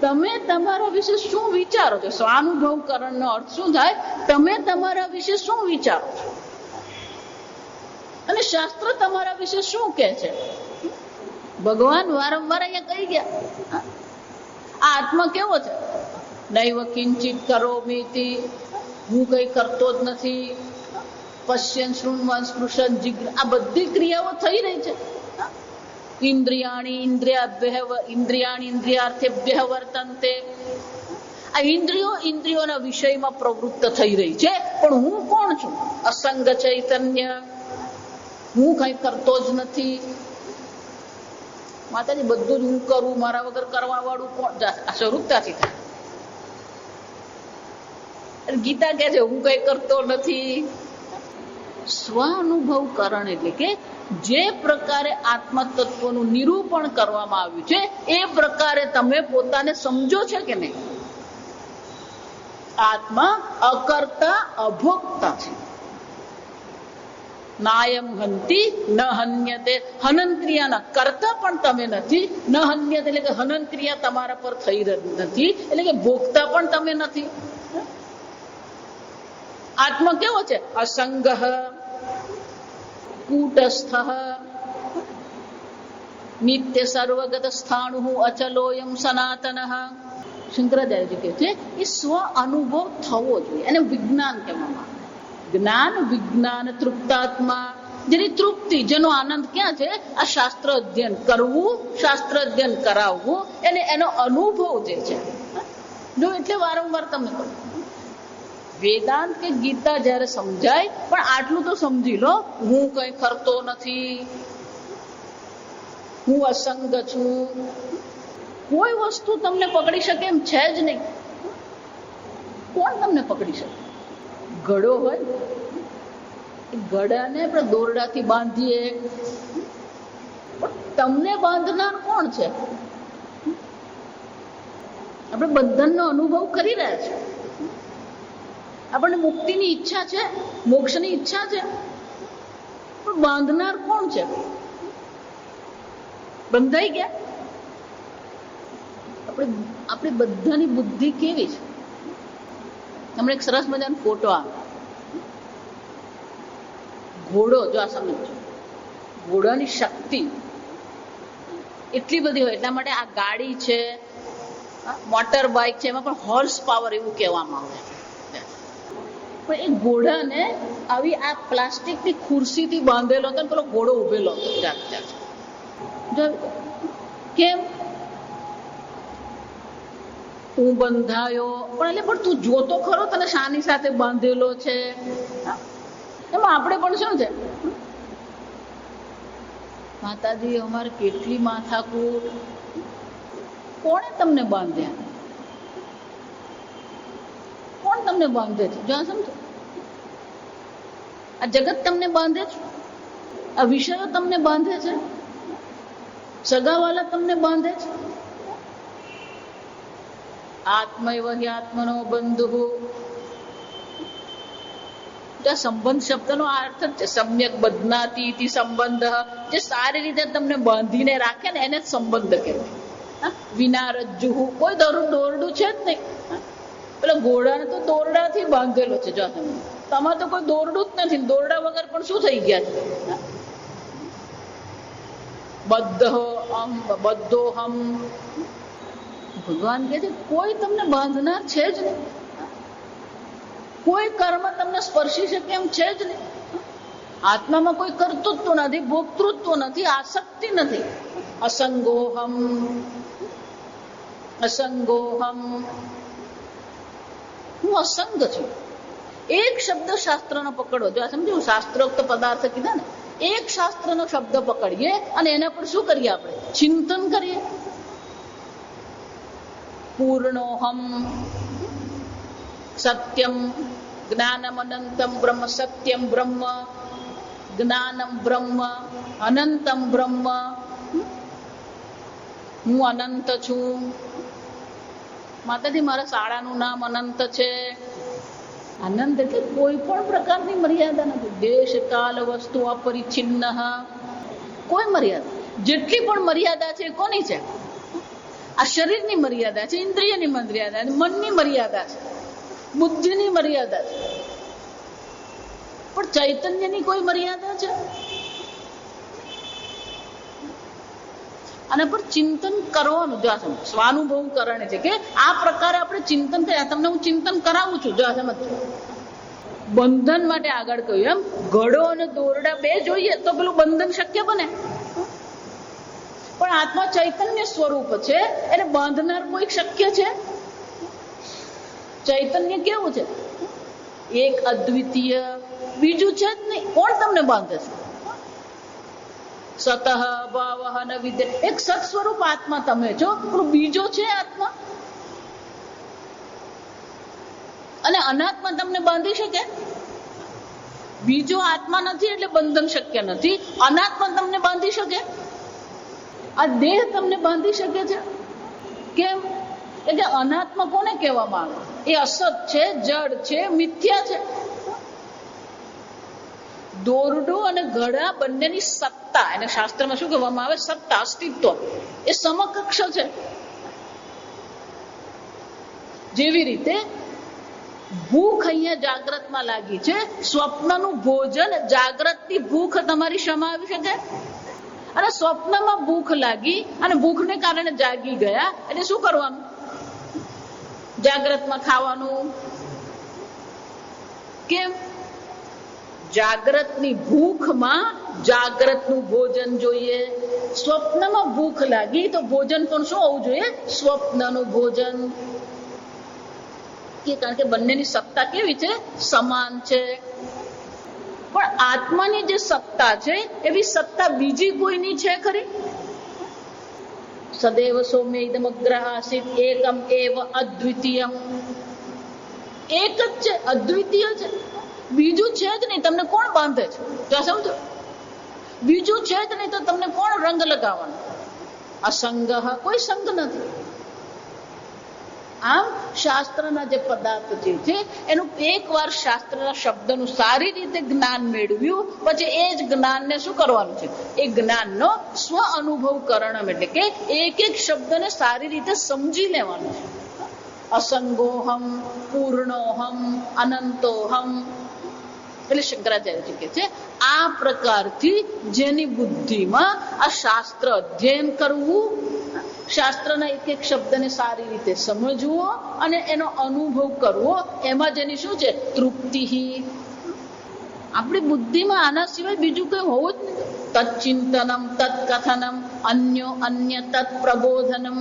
તમે તમારા વિશે શું વિચારો છો? સ્વાનુભવ કરણનો અર્થ શું થાય? તમે તમારા વિશે શું વિચારો છો અને શાસ્ત્ર તમારા વિશે શું કહે છે? ભગવાન વારંવાર અહીંયા કહી ગયા, આ આત્મા કેવો છે? નૈવ કિંચિત કરોમિતિ, હું કઈ કરતો જ નથી. પશ્યન શૃણ્વન સ્પૃશન જિજ્ઞા, આ બધી ક્રિયાઓ થઈ રહી છે. ઇન્દ્રિયાણી ઇન્દ્રિયાર્થેભ્યઃ વર્તન્તે. આ ઇન્દ્રિયોના વિષયમાં પ્રવૃત્ત થઈ રહી છે. પણ હું કોણ છું? અસંગ ચૈતન્ય. હું કઈ કરતો જ નથી. માતાજી બધું જ હું કરું, મારા વગર કરવા વાળું કોણ? શરૂ ત્યાંથી થાય. ગીતા કહે છે હું કઈ કરતો નથી. સ્વાનુભવ કરણ એટલે કે જે પ્રકારે આત્મા તત્વનું નિરૂપણ કરવામાં આવ્યું છે એ પ્રકારે તમે પોતાને સમજો છો કે નહીં? આત્મા અકર્તા અભોક્તા છે. નાયમ હંતિ ન હન્યતે. હનંત્રિયાના કર્તા પણ તમે નથી. ન હન્યતે એટલે કે હનંત્રિયા તમારા પર થઈ નથી, એટલે કે ભોગતા પણ તમે નથી. આત્મા કેવો છે? અસંગ, કૂટસ્થ, નિત્ય સર્વગત સ્થાણુ અચલોયમ સનાતન. શંકરાચાર્યજી કહે છે એ સ્વ અનુભવ થવો જોઈએ. એને વિજ્ઞાન કહેવામાં આવે. જ્ઞાન વિજ્ઞાન તૃપ્તાત્મા, જેની તૃપ્તિ, જેનો આનંદ ક્યાં છે? આ શાસ્ત્ર અધ્યયન કરવું, શાસ્ત્ર અધ્યયન કરાવવું, એનો અનુભવ જે છે. જો એટલે વારંવાર તમને કહું, વેદાંત કે ગીતા જયારે સમજાય, પણ આટલું તો સમજી લો, હું કઈ કરતો નથી, હું અસંગ છું. કોઈ વસ્તુ તમને પકડી શકે એમ છે જ નહીં. કોણ તમને પકડી શકે? ઘડો હોય, ઘડાને આપણે દોરડાથી બાંધીએ, પણ તમને બાંધનાર કોણ છે? આપણે બંધનનો અનુભવ કરી રહ્યા છીએ. આપણને મુક્તિની ઈચ્છા છે, મોક્ષની ઈચ્છા છે, પણ બાંધનાર કોણ છે? બંધાઈ ગયા. આપણી બધાની બુદ્ધિ કેવી છે? હમણાં એક સરસ મજાનો ફોટો આવે, ઘોડો. જો આ સમજો, ઘોડાની શક્તિ એટલી બધી હોય. એટલા માટે આ ગાડી છે, મોટર બાઇક છે, એમાં પણ હોર્સ પાવર એવું કહેવામાં આવે. પણ એ ઘોડાને આવી આ પ્લાસ્ટિકની ખુરશીથી બાંધેલો હતો ને પેલો ઘોડો ઉભેલો હતો. કેમ? હું બંધાયો, પણ એટલે પણ તું જોતો ખરો તને શાની સાથે બાંધેલો છે. એમાં આપણે પણ શું છે? માતાજી અમારે કેટલી માથાકૂટ, કોણે તમને બાંધ્યા? કોણ તમને બાંધે છે? જો સમજો, આ જગત તમને બાંધે છે, આ વિષયો તમને બાંધે છે, સગાવાલા તમને બાંધે છે. આત્મૈવ હિ આત્મનો બંધુ. સંબંધ શબ્દનો અર્થ જ છે સમ્યક બધનાતિ ઇતિ સંબંધ. જે સારી રીતે તમને બાંધીને રાખે ને એને જ સંબંધ કહેવાય. વિના રજ્જુ, કોઈ દોરડું છે જ નહીં. પેલા ઘોડાને તો દોરડાથી બાંધેલો છે. જો તમે, તમારે તો કોઈ દોરડું જ નથી. દોરડા વગર પણ શું થઈ ગયા છે? બધોહમ. ભગવાન કહે છે કોઈ તમને બાંધનાર છે જ નહીં. કોઈ કર્મ તમને સ્પર્શી શકે એમ છે જ નહીં. આત્મામાં કોઈ કર્તૃત્વ નથી, ભોક્તૃત્વ નથી, આસક્તિ નથી. અસંગોહમ, અસંગોહમ. હું અસંગ છું. એક શબ્દ શાસ્ત્રનો પકડો. જો આ સમજો, શાસ્ત્રોક્ત પદાર્થ કીધા ને, એક શાસ્ત્રનો શબ્દ પકડીએ અને એના પર શું કરીએ? આપણે ચિંતન કરીએ. પૂર્ણોહમ સત્યમ જ્ઞાનમ અનંતમ બ્રહ્મ. સત્યમ બ્રહ્મ, જ્ઞાનમ બ્રહ્મ, અનંતમ બ્રહ્મ. હું અનંત છું. માતાજી મારા શાળાનું નામ અનંત છે. અનંત એટલે કોઈ પણ પ્રકારની મર્યાદા નથી. દેશ કાલ વસ્તુ અપરિચ્છિન્ન. કોઈ મર્યાદા, જેટલી પણ મર્યાદા છે કોની છે? આ શરીરની મર્યાદા છે, ઇન્દ્રિયની મર્યાદા છે, મનની મર્યાદા છે, બુદ્ધિની મર્યાદા છે. પણ ચૈતન્યની કોઈ મર્યાદા છે? આના પર ચિંતન કરવાનું. જો સમજ, સ્વાનુભવ કરણે છે કે આ પ્રકારે આપણે ચિંતન કર્યા. તમને હું ચિંતન કરાવું છું. જો સમજ, બંધન માટે આગળ કહ્યું એમ ઘડો અને દોરડા બે જોઈએ તો પેલું બંધન શક્ય બને. પણ આત્મા ચૈતન્ય સ્વરૂપ છે, એને બાંધનાર કોઈ શક્ય છે? ચૈતન્ય કેવું છે? એક અદ્વિતીય, બીજું છે જ નહીં. કોણ તમને બાંધે છે? સતઃ ભાવઃ ન વિદ્ય. એક સત સ્વરૂપ આત્મા તમે છો, પણ બીજો છે આત્મા. અને અનાત્મા તમને બાંધી શકે? બીજો આત્મા નથી એટલે બંધન શક્ય નથી. અનાત્મા તમને બાંધી શકે? આ દેહ તમને બાંધી શકે છે? કેમ? એટલે અનાત્મા કોને કહેવામાં આવે? એ અસત છે, જડ છે, મિથ્યા છે. દોરડો અને ઘડા બંનેની સત્તા, એને શાસ્ત્રમાં શું કહેવામાં આવે? સત્તા, અસ્તિત્વ, એ સમકક્ષ છે. જેવી રીતે ભૂખ અહીંયા જાગ્રતમાં લાગી છે, સ્વપ્નનું ભોજન જાગ્રતની ભૂખ તમારી સમાવી શકે? અને સ્વપ્નમાં ભૂખ લાગી અને ભૂખને કારણે જાગી ગયા એટલે શું કરવાનું? જાગ્રતમાં ખાવાનું. કેમ? જાગ્રતની ભૂખમાં જાગ્રતનું ભોજન જોઈએ. સ્વપ્નમાં ભૂખ લાગી તો ભોજન પણ શું હોવું જોઈએ? સ્વપ્નનું ભોજન. કારણ કે બંનેની સત્તા કેવી છે? સમાન છે. પણ આત્માની જે સત્તા છે એવી સત્તા બીજી કોઈની છે ખરી? સદૈવ સૌમ્ય ઇદમગ્ર આસીત એકમ એવ અદ્વિતીયમ. એક જ છે, અદ્વિતીય છે. બીજું છે જ નહીં. તમને કોણ બાંધે છે? જો સમજો, બીજું છે જ નહીં તો તમને કોણ રંગ લગાવવાનું? અસંગ, કોઈ સંગ નથી. આમ શાસ્ત્રના જે પદાર્થ જે છે એનું એકવાર શાસ્ત્રના શબ્દનું સારી રીતે જ્ઞાન મેળવ્યું પછી એ જ જ્ઞાનને શું કરવાનું છે? એ જ્ઞાનનો સ્વ અનુભવ કરણ, એટલે કે એક એક શબ્દને સારી રીતે સમજી લેવાનું છે. અસંગોહમ, પૂર્ણોહમ, અનંતોહમ. એટલે શંકરાચાર્યજી કહે છે આ પ્રકારથી જેની બુદ્ધિમાં આ શાસ્ત્ર અધ્યયન કરવું, શાસ્ત્રના એક એક શબ્દને સારી રીતે સમજવો અને એનો અનુભવ કરવો, એમાં જેની શું છે? તૃપ્તિ. આપણી બુદ્ધિમાં આના સિવાય બીજું કઈ હોવું જ નથી. તત્ચિંતનમ, તત્કથનમ, અન્યો અન્ય તત્ પ્રબોધનમ.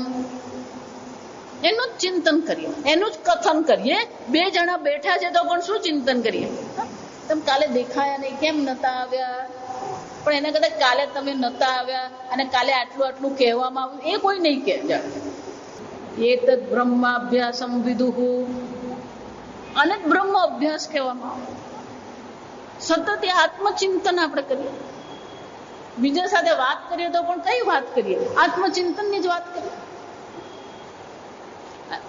એનું જ ચિંતન કરીએ, એનું જ કથન કરીએ. બે જણા બેઠા છે તો પણ શું ચિંતન કરીએ? તમે કાલે દેખાયા નહીં, કેમ નતા આવ્યા? પણ એના કરતા કાલે તમે નતા આવ્યા અને કાલે આટલું આટલું કહેવામાં આવ્યું એ કોઈ નહીં કહે. એતદ બ્રહ્માભ્યાસમ વિદુહુ, અને બ્રહ્મ અભ્યાસ કહેવામાં આવે. સતત એ આત્મચિંતન આપણે કરીએ. બીજા સાથે વાત કરીએ તો પણ કઈ વાત કરીએ? આત્મચિંતનની જ વાત કરીએ.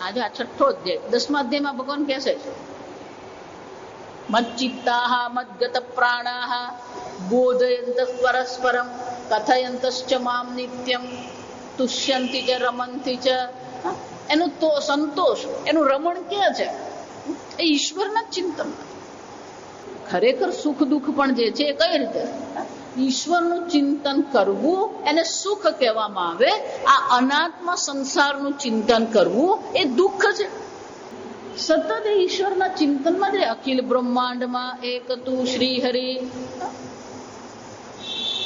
આજે આ 6ઠ્ઠો અધ્યાય 10મા અધ્યાયમાં ભગવાન કહેશે છે મચ્ચિત્તાહ મદ્ગત પ્રાણાહ બોધયંત પરસ્પરમ કથયંતશ્ચ મામ નિત્યમ તુષ્યંતિ ચ રમંતિ ચ. એનું તો સંતોષ, એનું રમણ ક્યાં છે? એ ઈશ્વરના ચિંતન. ખરેખર સુખ દુઃખ પણ જે છે એ કઈ રીતે? ઈશ્વરનું ચિંતન કરવું એને સુખ કહેવામાં આવે. આ અનાત્મ સંસારનું ચિંતન કરવું એ દુઃખ છે. સતત એ ઈશ્વરના ચિંતનમાં જ અખિલ બ્રહ્માંડમાં એક તું શ્રી હરિ,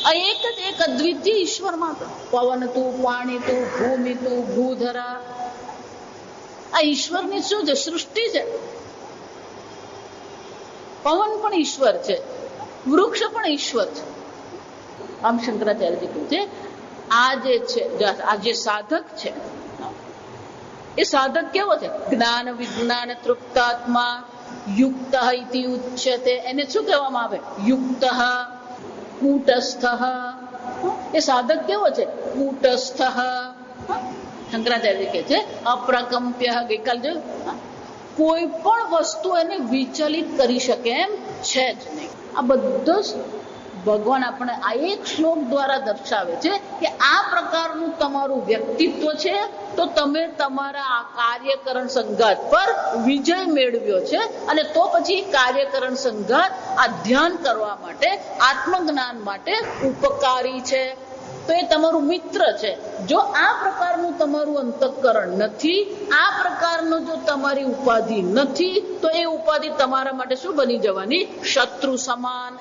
આ એક જ એક અદ્વિતીય ઈશ્વર માત્ર. પવન તું, પાણી તું, ભૂમિ તું, ભૂધરા, આ ઈશ્વરની શું છે? સૃષ્ટિ છે. પવન પણ ઈશ્વર છે, વૃક્ષ પણ ઈશ્વર છે. આમ શંકરાચાર્યજી કહે છે આ જે છે, આ જે સાધક છે એ સાધક કેવો છે? જ્ઞાન વિજ્ઞાન તૃપ્તાત્મા યુક્ત ઇતિ ઉચ્યતે. એને શું કહેવામાં આવે? યુક્ત કૂટસ્થ. એ સાધક કેવો છે? કૂટસ્થ. શંકરાચાર્ય કહે છે અપ્રકંપ્ય. ગઈકાલ જોયું, કોઈ પણ વસ્તુ એને વિચલિત કરી શકે એમ છે જ નહીં. આ બધો જ ભગવાન આપણે આ એક શ્લોક દ્વારા દર્શાવે છે કે આ પ્રકારનું તમારું વ્યક્તિત્વ છે તો તમે તમારા આ કાર્યકરણ સંઘાત પર વિજય મેળવ્યો છે. અને તો પછી કાર્યકરણ સંઘાત આ ધ્યાન કરવા માટે, આત્મજ્ઞાન માટે ઉપકારી છે. તો એ તમારું મિત્ર છે. જો આ પ્રકારનું તમારું અંતઃકરણ નથી, આ પ્રકારનો જો તમારી ઉપાધિ નથી, તો એ ઉપાધિ તમારા માટે શું બની જવાની? શત્રુ સમાન.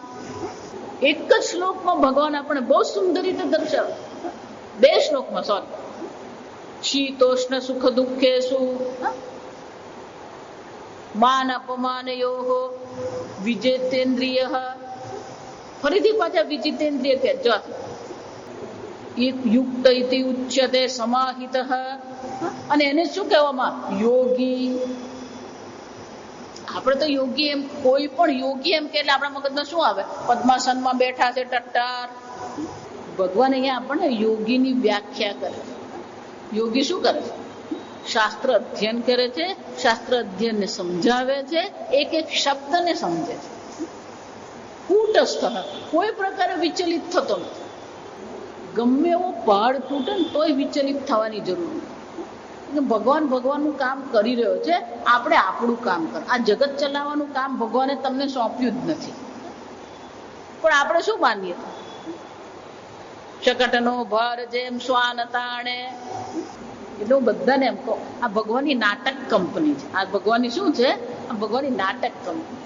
એક જ શ્લોકમાં ભગવાન આપણે બહુ સુંદર રીતે દર્શાવે. 2 શ્લોકમાં, સોરી, શીતોષ્ણ સુખ દુઃખેષુ માન અપમાનયોઃ વિજિતેન્દ્રિયઃ. ફરીથી પાછા વિજિતેન્દ્રિય કે યુક્ત ઇતિ ઉચ્યતે સમાહિતઃ. અને એને શું કહેવામાં? યોગી. આપણે તો યોગી એમ, કોઈ પણ યોગી એમ કે એટલે આપણા મગજમાં શું આવે? પદ્માસનમાં બેઠા છે ટટ્ટાર. ભગવાન અહીંયા આપણને યોગીની વ્યાખ્યા કરે છે. યોગી શું કરે છે? શાસ્ત્ર અધ્યયન કરે છે, શાસ્ત્ર અધ્યયનને સમજાવે છે, એક એક શબ્દને સમજે છે. કૂટસ્થ, કોઈ પ્રકારે વિચલિત થતો નથી. ગમે એવો પહાડ તૂટે ને તોય વિચલિત થવાની જરૂર નથી. ભગવાન ભગવાનનું કામ કરી રહ્યો છે, આપણે આપણું કામ કર. આ જગત ચલાવવાનું કામ ભગવાને તમને સોંપ્યું જ નથી. પણ આપણે શું માનીએ? શકટનો ભાર જેમ શ્વાન તાણે. એટલે હું બધાને એમ કહું, આ ભગવાનની નાટક કંપની છે. આ ભગવાનની શું છે? આ ભગવાનની નાટક કંપની.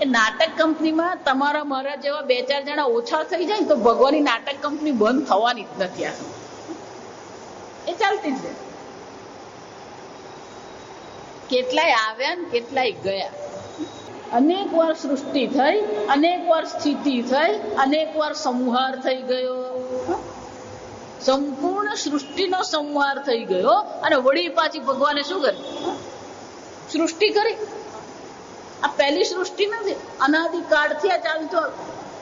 એ નાટક કંપનીમાં તમારા મારા જેવા 2-4 જણા ઓછા થઈ જાય તો ભગવાનની નાટક કંપની બંધ થવાની જ નથી. આ એ ચાલતી જ રહે. કેટલાય આવ્યા ને કેટલાય ગયા. અનેક વાર સૃષ્ટિ થઈ, અનેક વાર સ્થિતિ થઈ, અનેક વાર સંહાર થઈ ગયો. સંપૂર્ણ સૃષ્ટિનો સંહાર થઈ ગયો અને વળી પાછી ભગવાને શું કર્યું? સૃષ્ટિ કરી. આ પહેલી સૃષ્ટિ નથી, અનાદિકાળથી આ ચાલતું.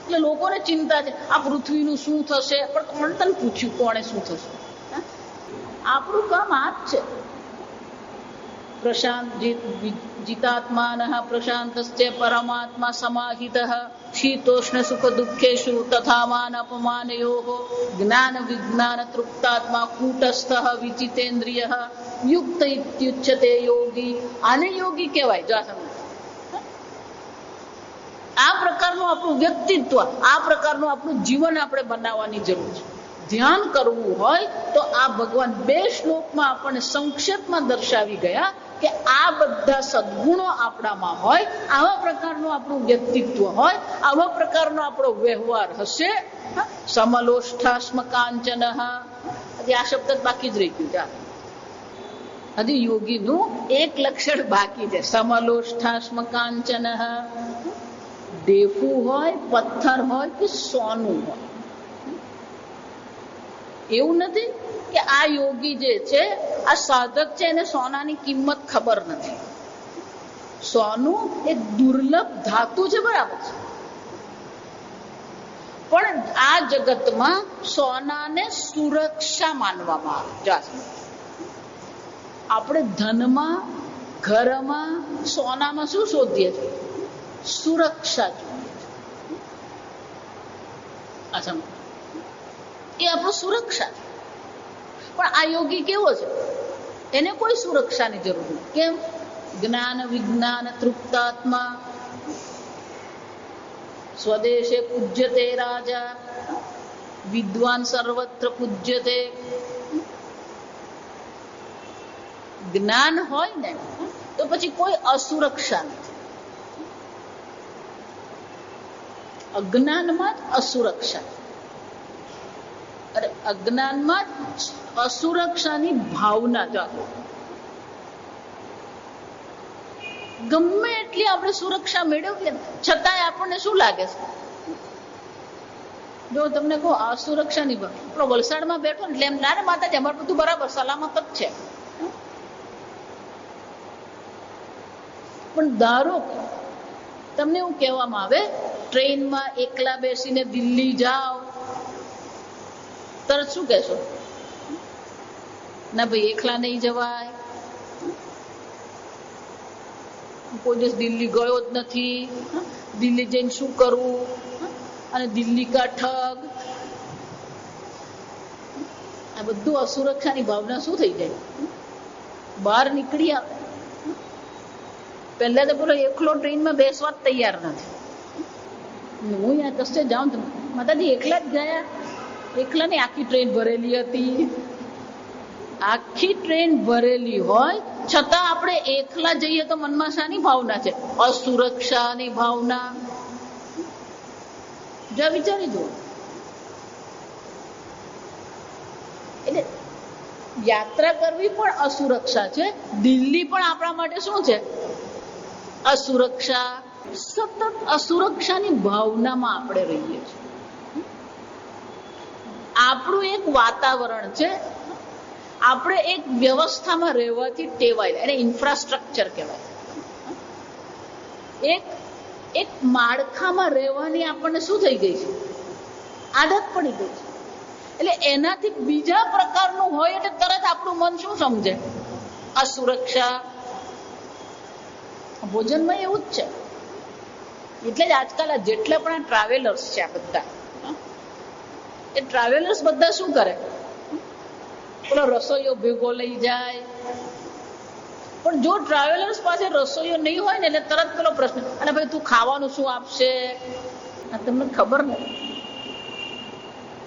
એટલે લોકોને ચિંતા છે આ પૃથ્વીનું શું થશે. પણ કોણ તને પૂછ્યું કોણે શું થશે? આપણું કામ આ જ છે. પ્રશાંત જીતાત્માનઃ પ્રશાંતસ્ય પરમાત્મા સમાહિતઃ શીતોષ્ણ સુખ દુઃખેષુ તથા માન અપમાનયોઃ જ્ઞાન વિજ્ઞાન તૃપ્તાત્મા કૂટસ્થઃ વિજિતેન્દ્રિયઃ યુક્ત ઇત્યુચ્યતે યોગી. આને યોગી કહેવાય. જો આ પ્રકારનું આપણું વ્યક્તિત્વ, આ પ્રકારનું આપણું જીવન આપણે બનાવવાની જરૂર છે. ધ્યાન કરવું હોય તો આ ભગવાન 2 શ્લોકમાં આપણને સંક્ષેપમાં દર્શાવી ગયા કે આ બધા સદગુણો આપણામાં હોય, આવા પ્રકારનું આપણું વ્યક્તિત્વ હોય, આવા પ્રકારનો આપણો વ્યવહાર હશે. સમલોષ્ઠાસ્મ કાંચન. હજી આ શબ્દ બાકી જ રહી ગયું. હજી યોગીનું એક લક્ષણ બાકી છે. સમલોષ્ઠાસ્મ કાંચન ઢેફું હોય, પથ્થર હોય કે સોનું હોય. એવું નથી કે આ યોગી જે છે, આ સાધક છે, એને સોનાની કિંમત ખબર નથી. સોનું એક દુર્લભ ધાતુ છે, બરાબર છે, પણ આ જગતમાં સોનાને સુરક્ષા માનવામાં આવે. આપણે ધનમાં, ઘરમાં, સોનામાં શું શોધીએ છીએ? સુરક્ષા જોઈએ. એ આપણું સુરક્ષા છે. પણ આ યોગી કેવો છે? એને કોઈ સુરક્ષાની જરૂર નથી. કેમ? જ્ઞાન વિજ્ઞાન તૃપ્તાત્મા, સ્વદેશે પૂજ્યતે રાજા, વિદ્વાન સર્વત્ર પૂજ્યતે. જ્ઞાન હોય ને તો પછી કોઈ અસુરક્ષા નથી. અજ્ઞાનમાં જ અસુરક્ષા, અરે અજ્ઞાનમાં જ અસુરક્ષાની ભાવના જાગે. ગમે એટલી આપણે સુરક્ષા મેળવીએ છતાંય આપણને શું લાગે છે? જો તમને કહો અસુરક્ષાની ભાવ, આપણો વલસાડમાં બેઠો ને એટલે એમ ના, માતાજી અમારું બધું બરાબર સલામત જ છે. પણ ધારો તમને એવું કહેવામાં આવે, ટ્રેનમાં એકલા બેસીને દિલ્હી જાઓ, તરત શું કહેશો? ના ભાઈ, એકલા નહીં જવાય. કોઈ દિવસ દિલ્હી ગયો જ નથી, દિલ્હી જઈને શું કરવું, અને દિલ્હી કા ઠગ. આ બધું અસુરક્ષાની ભાવના શું થઈ જાય? બહાર નીકળી આવે. પહેલા તો બોલો એકલો ટ્રેનમાં બેસવા જ તૈયાર નથી. હું અહીંયા કશે જાઉં તો માતાજી એકલા જ ગયા, એકલા ની આખી ટ્રેન ભરેલી હતી. આખી ટ્રેન ભરેલી હોય છતાં આપણે એકલા જઈએ તો મનમાં શાની ભાવના છે? અસુરક્ષાની ભાવના. જો વિચારી જુઓ. એટલે યાત્રા કરવી પણ અસુરક્ષા છે. દિલ્હી પણ આપણા માટે શું છે? અસુરક્ષા. સતત અસુરક્ષાની ભાવનામાં આપણે રહીએ છીએ. આપણું એક વાતાવરણ છે, આપણે એક વ્યવસ્થામાં રહેવાથી ટેવાય, એને ઇન્ફ્રાસ્ટ્રક્ચર કહેવાય. એક માળખામાં રહેવાની આપણને શું થઈ ગઈ છે? આદત પડી ગઈ છે. એટલે એનાથી બીજા પ્રકારનું હોય એટલે તરત આપણું મન શું સમજે? અસુરક્ષા. ભોજનમાં એવું જ છે. એટલે જ આજકાલ જેટલા પણ ટ્રાવેલર્સ છે, આ બધા એ ટ્રાવેલર્સ બધા શું કરે? પેલો રસોઈયો ભેગો લઈ જાય. પણ જો ટ્રાવેલર્સ પાસે રસોઈયો નહીં હોય ને એટલે તરત પેલો પ્રશ્ન, અને ભાઈ તું ખાવાનું શું આપશે? તમને ખબર નથી.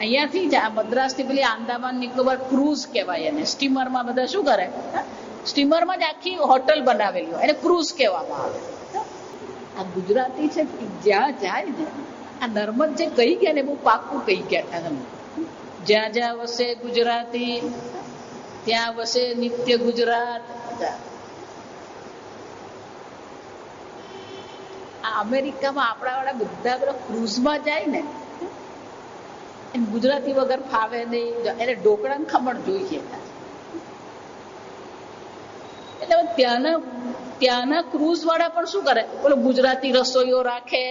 અહીંયાથી જ આ મદ્રાસ થી પેલી આંદામાન નિકોબાર ક્રૂઝ કહેવાય એને. સ્ટીમરમાં બધા શું કરે? સ્ટીમરમાં જ આખી હોટલ બનાવેલી હોય, એને ક્રૂઝ કહેવામાં આવે. આ ગુજરાતી છે, જ્યાં જાય ને આ નર્મદ જે કહી ગયા ને બહુ પાક્કું કહી ગયા હતા. જ્યાં જ્યાં વસે ગુજરાતી ત્યાં વસે નિત્ય ગુજરાત. આ અમેરિકામાં આપણા વાળા બધા ક્રૂઝમાં જાય ને એને ગુજરાતી વગર ફાવે નહીં, એને ઢોકળા ખમણ જોઈએ. એટલે ત્યાંના ક્રૂઝ વાળા પણ શું કરે? બોલો ગુજરાતી રસોઈઓ રાખે.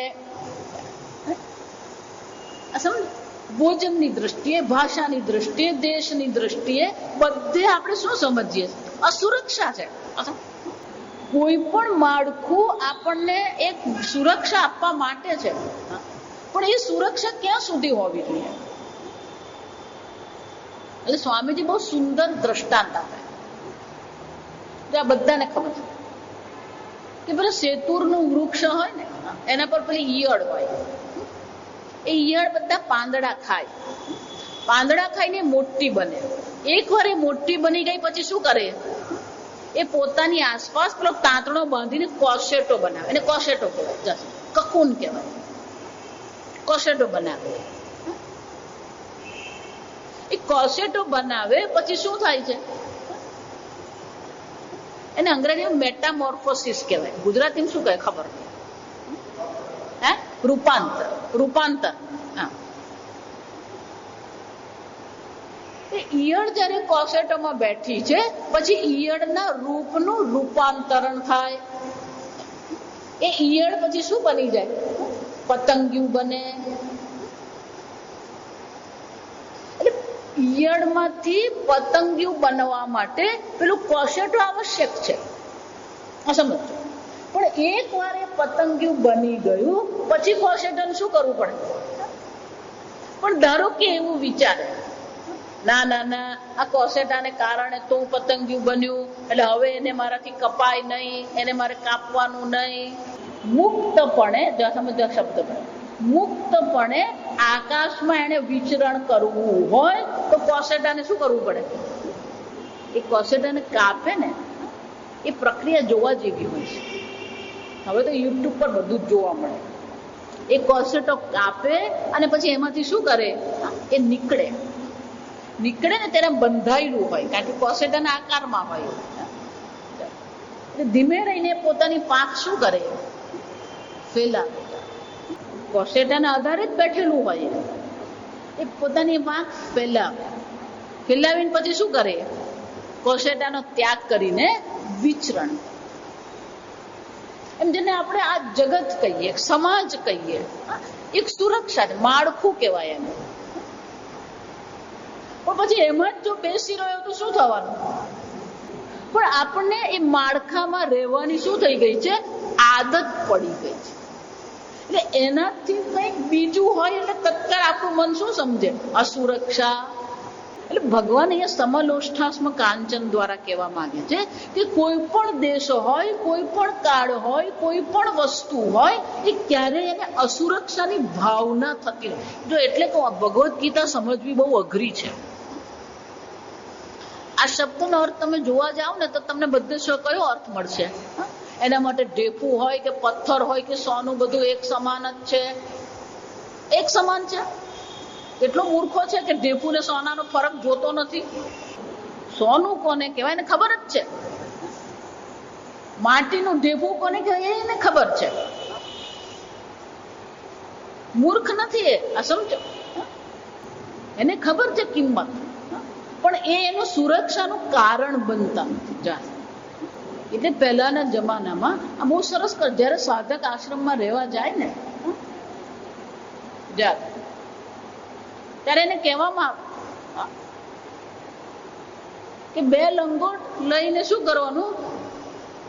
ભોજનની દ્રષ્ટિએ, ભાષાની દ્રષ્ટિએ, દેશની દ્રષ્ટિએ બધે આપણે શું સમજીએ? અસુરક્ષા છે. કોઈ પણ માળખું આપણને એક સુરક્ષા આપવા માટે છે, પણ એ સુરક્ષા ક્યાં સુધી હોવી જોઈએ? એટલે સ્વામીજી બહુ સુંદર દ્રષ્ટાંત આપે. આ બધાને ખબર છે કે પેલા શેતુરનું વૃક્ષ હોય ને એના પર પેલી ઈયળ હોય. એ ઈયળ બધા પાંદડા ખાય. પાંદડા ખાઈને મોટી બને. એકવાર એ મોટી બની ગઈ પછી શું કરે? એ પોતાની આસપાસ પેલો તાંતણો બાંધીને કોશેટો બનાવે. એને કોશેટો કહેવાય, કકુન કહેવાય. કોશેટો બનાવે. એ કોશેટો બનાવે પછી શું થાય છે? એને અંગ્રેજીમાં મેટામોર્ફોસિસ કહેવાય. ગુજરાતીમાં શું કહે ખબર નહીં. હે રૂપાંતર. હા, ઈયળ જયારે કોસેટોમાં બેઠી છે પછી ઈયળના રૂપનું રૂપાંતરણ થાય. એ ઈયળ પછી શું બની જાય? પતંગિયું બને. એટલે ઈયળમાંથી પતંગિયું બનવા માટે પેલું કોસેટો આવશ્યક છે, સમજો. પણ એક વાર એ પતંગિયું બની ગયું પછી કોસેટાને શું કરવું પડે? પણ ધારો કે એવું વિચારે, ના ના ના, આ કોસેટાને કારણે તો પતંગિયું બન્યું એટલે હવે એને મારાથી કપાય નહીં, એને મારે કાપવાનું નહીં. મુક્તપણે શબ્દ મુક્તપણે આકાશમાં એને વિચરણ કરવું હોય તો કોસેટાને શું કરવું પડે? એ કોસેટાને કાપે ને એ પ્રક્રિયા જોવા જેવી હોય છે. હવે તો યુટ્યુબ પર બધું જ જોવા મળે. એ કોસેટો કાપે અને પછી એમાંથી શું કરે? એ નીકળે ને તેને બંધાયેલું હોય, કારણ કે કોસેટાના આકારમાં હોય. ધીમે રહીને પોતાની પાંખ શું કરે? ફેલાવે. કોસેટાના આધારે જ બેઠેલું હોય એ પોતાની પાંખ ફેલાવીને પછી શું કરે? કોસેટાનો ત્યાગ કરીને વિચરણ. એમ જેને આપણે આ જગત કહીએ, સમાજ કહીએ, એક સુરક્ષા છે, માળખું કહેવાય એને. પણ પછી એમાં જ જો બેસી રહ્યો તો શું થવાનું? પણ આપણને એ માળખામાં રહેવાની શું થઈ ગઈ છે? આદત પડી ગઈ છે. એટલે એનાથી કંઈક બીજું હોય એટલે તત્કાળ આપણું મન શું સમજે? અસુરક્ષા. એટલે ભગવાન અહીંયા સમલોષ્ઠાસ્મ કાંચન દ્વારા કહેવા માંગે છે કે કોઈ પણ દેશ હોય, કોઈ પણ કાળ હોય, કોઈ પણ વસ્તુ હોય, એ ક્યારેય એને અસુરક્ષાની ભાવના થતી હોય. જો એટલે તો ભગવદ્ ગીતા સમજવી બહુ અઘરી છે. આ શબ્દનો અર્થ તમે જોવા જાઓ ને તો તમને બધે કયો અર્થ મળશે? એના માટે ઢેફું હોય કે પથ્થર હોય કે સોનું, બધું એક સમાન જ છે. એક સમાન છે. કેટલો મૂર્ખો છે કે ઢેફું ને સોનાનો ફરક જોતો નથી. સોનું કોને કહેવાય એને ખબર જ છે, માટીનું ઢેફું કોને કહેવાય એને ખબર છે. મૂર્ખ નથી એ, આ સમજો. એને ખબર છે કિંમત, પણ એ એનું સુરક્ષાનું કારણ બનતા નથી. એટલે પહેલાના જમાનામાં આ બહુ સરસ કર, જયારે સાધક આશ્રમમાં રહેવા જાય ને ત્યારે એને કહેવામાં આવે કે 2 લંગોટ લઈને શું કરવાનું?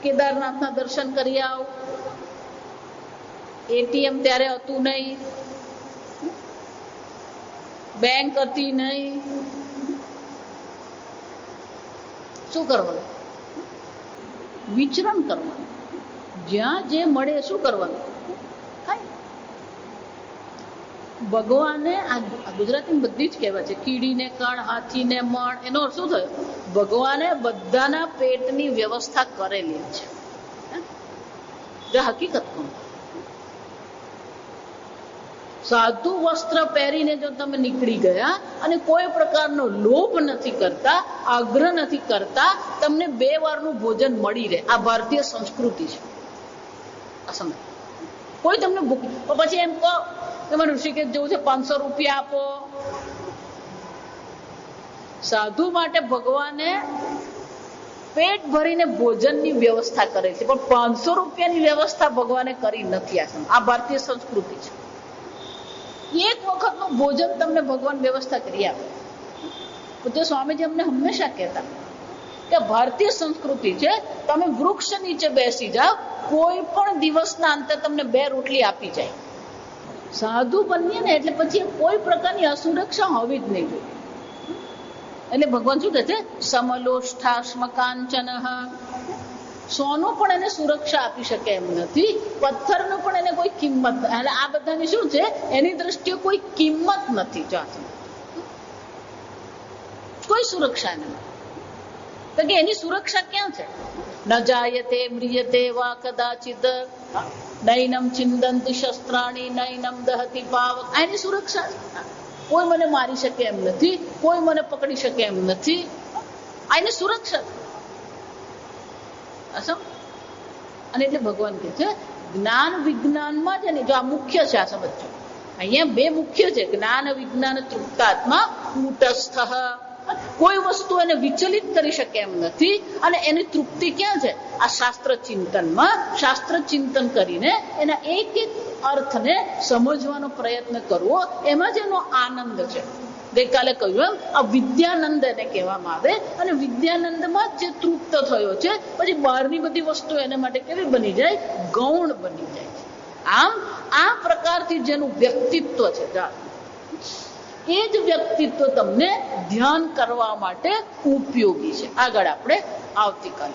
કેદારનાથના દર્શન કરી આવ. એટીએમ ત્યારે હતું નહીં, બેંક હતી નહીં. શું કરવાનું? વિચરણ કરવાનું. જ્યાં જે મળે શું કરવાનું? ભગવાને આ ગુજરાતી બધી જ કહેવાય છે, કીડીને કણ, હાથીને મણ. એનો અર્થ શું થયો? ભગવાને બધાના પેટની વ્યવસ્થા કરેલી છે. હકીકત કહું, સાધુ વસ્ત્ર પહેરીને જો તમે નીકળી ગયા અને કોઈ પ્રકારનો લોભ નથી કરતા, આગ્રહ નથી કરતા, તમને 2 વારનું ભોજન મળી રહે. આ ભારતીય સંસ્કૃતિ છે. આ સમજ. કોઈ તમને ભૂખ પછી એમ કહો કે મને ઋષિકેશ જવું છે, 500 રૂપિયા આપો. સાધુ માટે ભગવાને પેટ ભરીને ભોજનની વ્યવસ્થા કરેલી છે, પણ 500 રૂપિયાની વ્યવસ્થા ભગવાને કરી નથી. આ ભારતીય સંસ્કૃતિ છે. એક વખતનું ભોજન તમને ભગવાન વ્યવસ્થા કરી આપે. પૂજ્ય સ્વામીજી અમને હંમેશા કહેતા કે ભારતીય સંસ્કૃતિ છે, તમે વૃક્ષ નીચે બેસી જાઓ, કોઈ પણ દિવસના અંતે તમને 2 રોટલી આપી જાય. સાધુ બનીએ ને એટલે પછી કોઈ પ્રકારની અસુરક્ષા હોવી જ નહીં જોઈએ. એટલે ભગવાન શું કહે છે? સમલોષ્ઠાસ્મ કાંચન. સોનું પણ એને સુરક્ષા આપી શકે એમ નથી, પથ્થરનું પણ એને કોઈ કિંમત. એટલે આ બધાની શું છે? એની દ્રષ્ટિએ કોઈ કિંમત નથી. કોઈ સુરક્ષા નથી. તો કે એની સુરક્ષા ક્યાં છે? ન જાયતે મ્રિયતે વા કદાચિત નૈનમ છિંદંતિ શસ્ત્રાણી નૈનમ દહતિ પાવક. એની સુરક્ષા કોઈ મને મારી શકે એમ નથી, કોઈ મને પકડી શકે એમ નથી. આ એની સુરક્ષા. અને એટલે ભગવાન કહે છે જ્ઞાન વિજ્ઞાનમાં છે ને, જો આ મુખ્ય છે, આ સમજો અહીંયા બે મુખ્ય છે, જ્ઞાન વિજ્ઞાન તૃપ્તાત્મા કૂટસ્થ. કોઈ વસ્તુ એને વિચલિત કરી શકે એમ નથી, અને એની તૃપ્તિ ક્યાં છે? આ શાસ્ત્ર ચિંતનમાં. શાસ્ત્ર ચિંતન કરીને એના એક એક અર્થને સમજવાનો પ્રયત્ન કરવો, એમાં જ એનો આનંદ છે. ગઈકાલે કહ્યું એમ આ વિદ્યાનંદ એને કહેવામાં આવે, અને વિદ્યાનંદમાં જે તૃપ્ત થયો છે, પછી બહારની બધી વસ્તુ એને માટે કેવી બની જાય? ગૌણ બની જાય છે. આમ આ પ્રકારથી જેનું વ્યક્તિત્વ છે, એ જ વ્યક્તિત્વ તમને ધ્યાન કરવા માટે ઉપયોગી છે. આગળ આપણે આવતીકાલે.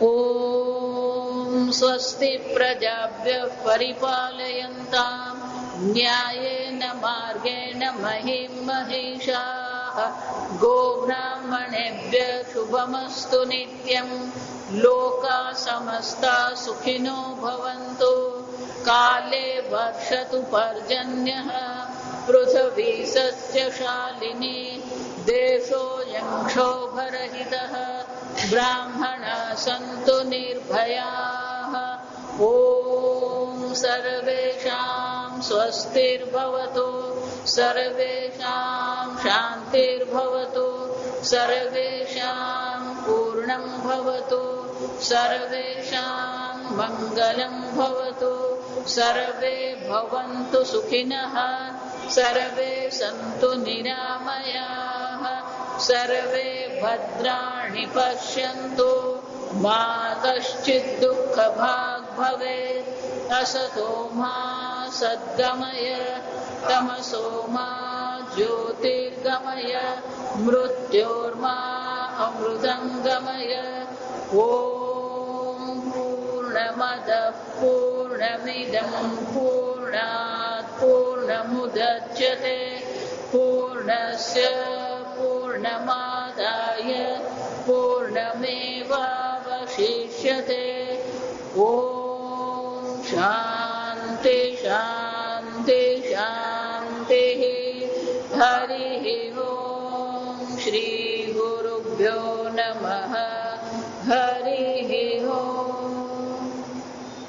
ઓમ સ્વસ્તિ પ્રજાભ્ય પરિપાલયન્તામ ન્યાયેન માર્ગેણ મહિમ મહિષાઃ ગોબ્રાહ્મણેભ્ય શુભમસ્તુ નિત્યં લોકા સમસ્તા સુખિનો ભવન્તુ કાલે વર્ષતુ પર્જન્યઃ પૃથ્વી સસ્યશાલિની દેશોऽયં ક્ષોભરહિતઃ બ્રાહ્મણાः સन्तુ નિર્ભયાઃ. ઓમ સર્વેષાં સ્વસ્તિર્ભવતુ સર્વેષાં શાંતિર્ભવતુ સર્વેષાં પૂર્ણં ભવતુ સર્વેષાં મંગલં ભવતુ સર્વે ભવन्तુ સુખિનઃ સર્વે સन्तુ નિરામયાઃ સર્વે ભદ્રાણિ પશ્યन्तુ મા કશ્ચિत् દુઃખભાગ્ ભવેत्. અસતો મા સદ્ગમય તમસો મા જ્યોતિર્ગમય મૃત્યોર્મા અમૃતં ગમય. ઓમ પૂર્ણમદઃ પૂર્ણમિદં પૂર્ણાत् પૂર્ણમુદચ્યતે પૂર્ણસ્ય પૂર્ણમાદાય પૂર્ણમેવાવશિષ્યતે. ઓમ શાંતિ શાંતિ શાંતિ. હરિ ઓમ શ્રી ગુરુભ્યો નમઃ. હરિ ઓમ.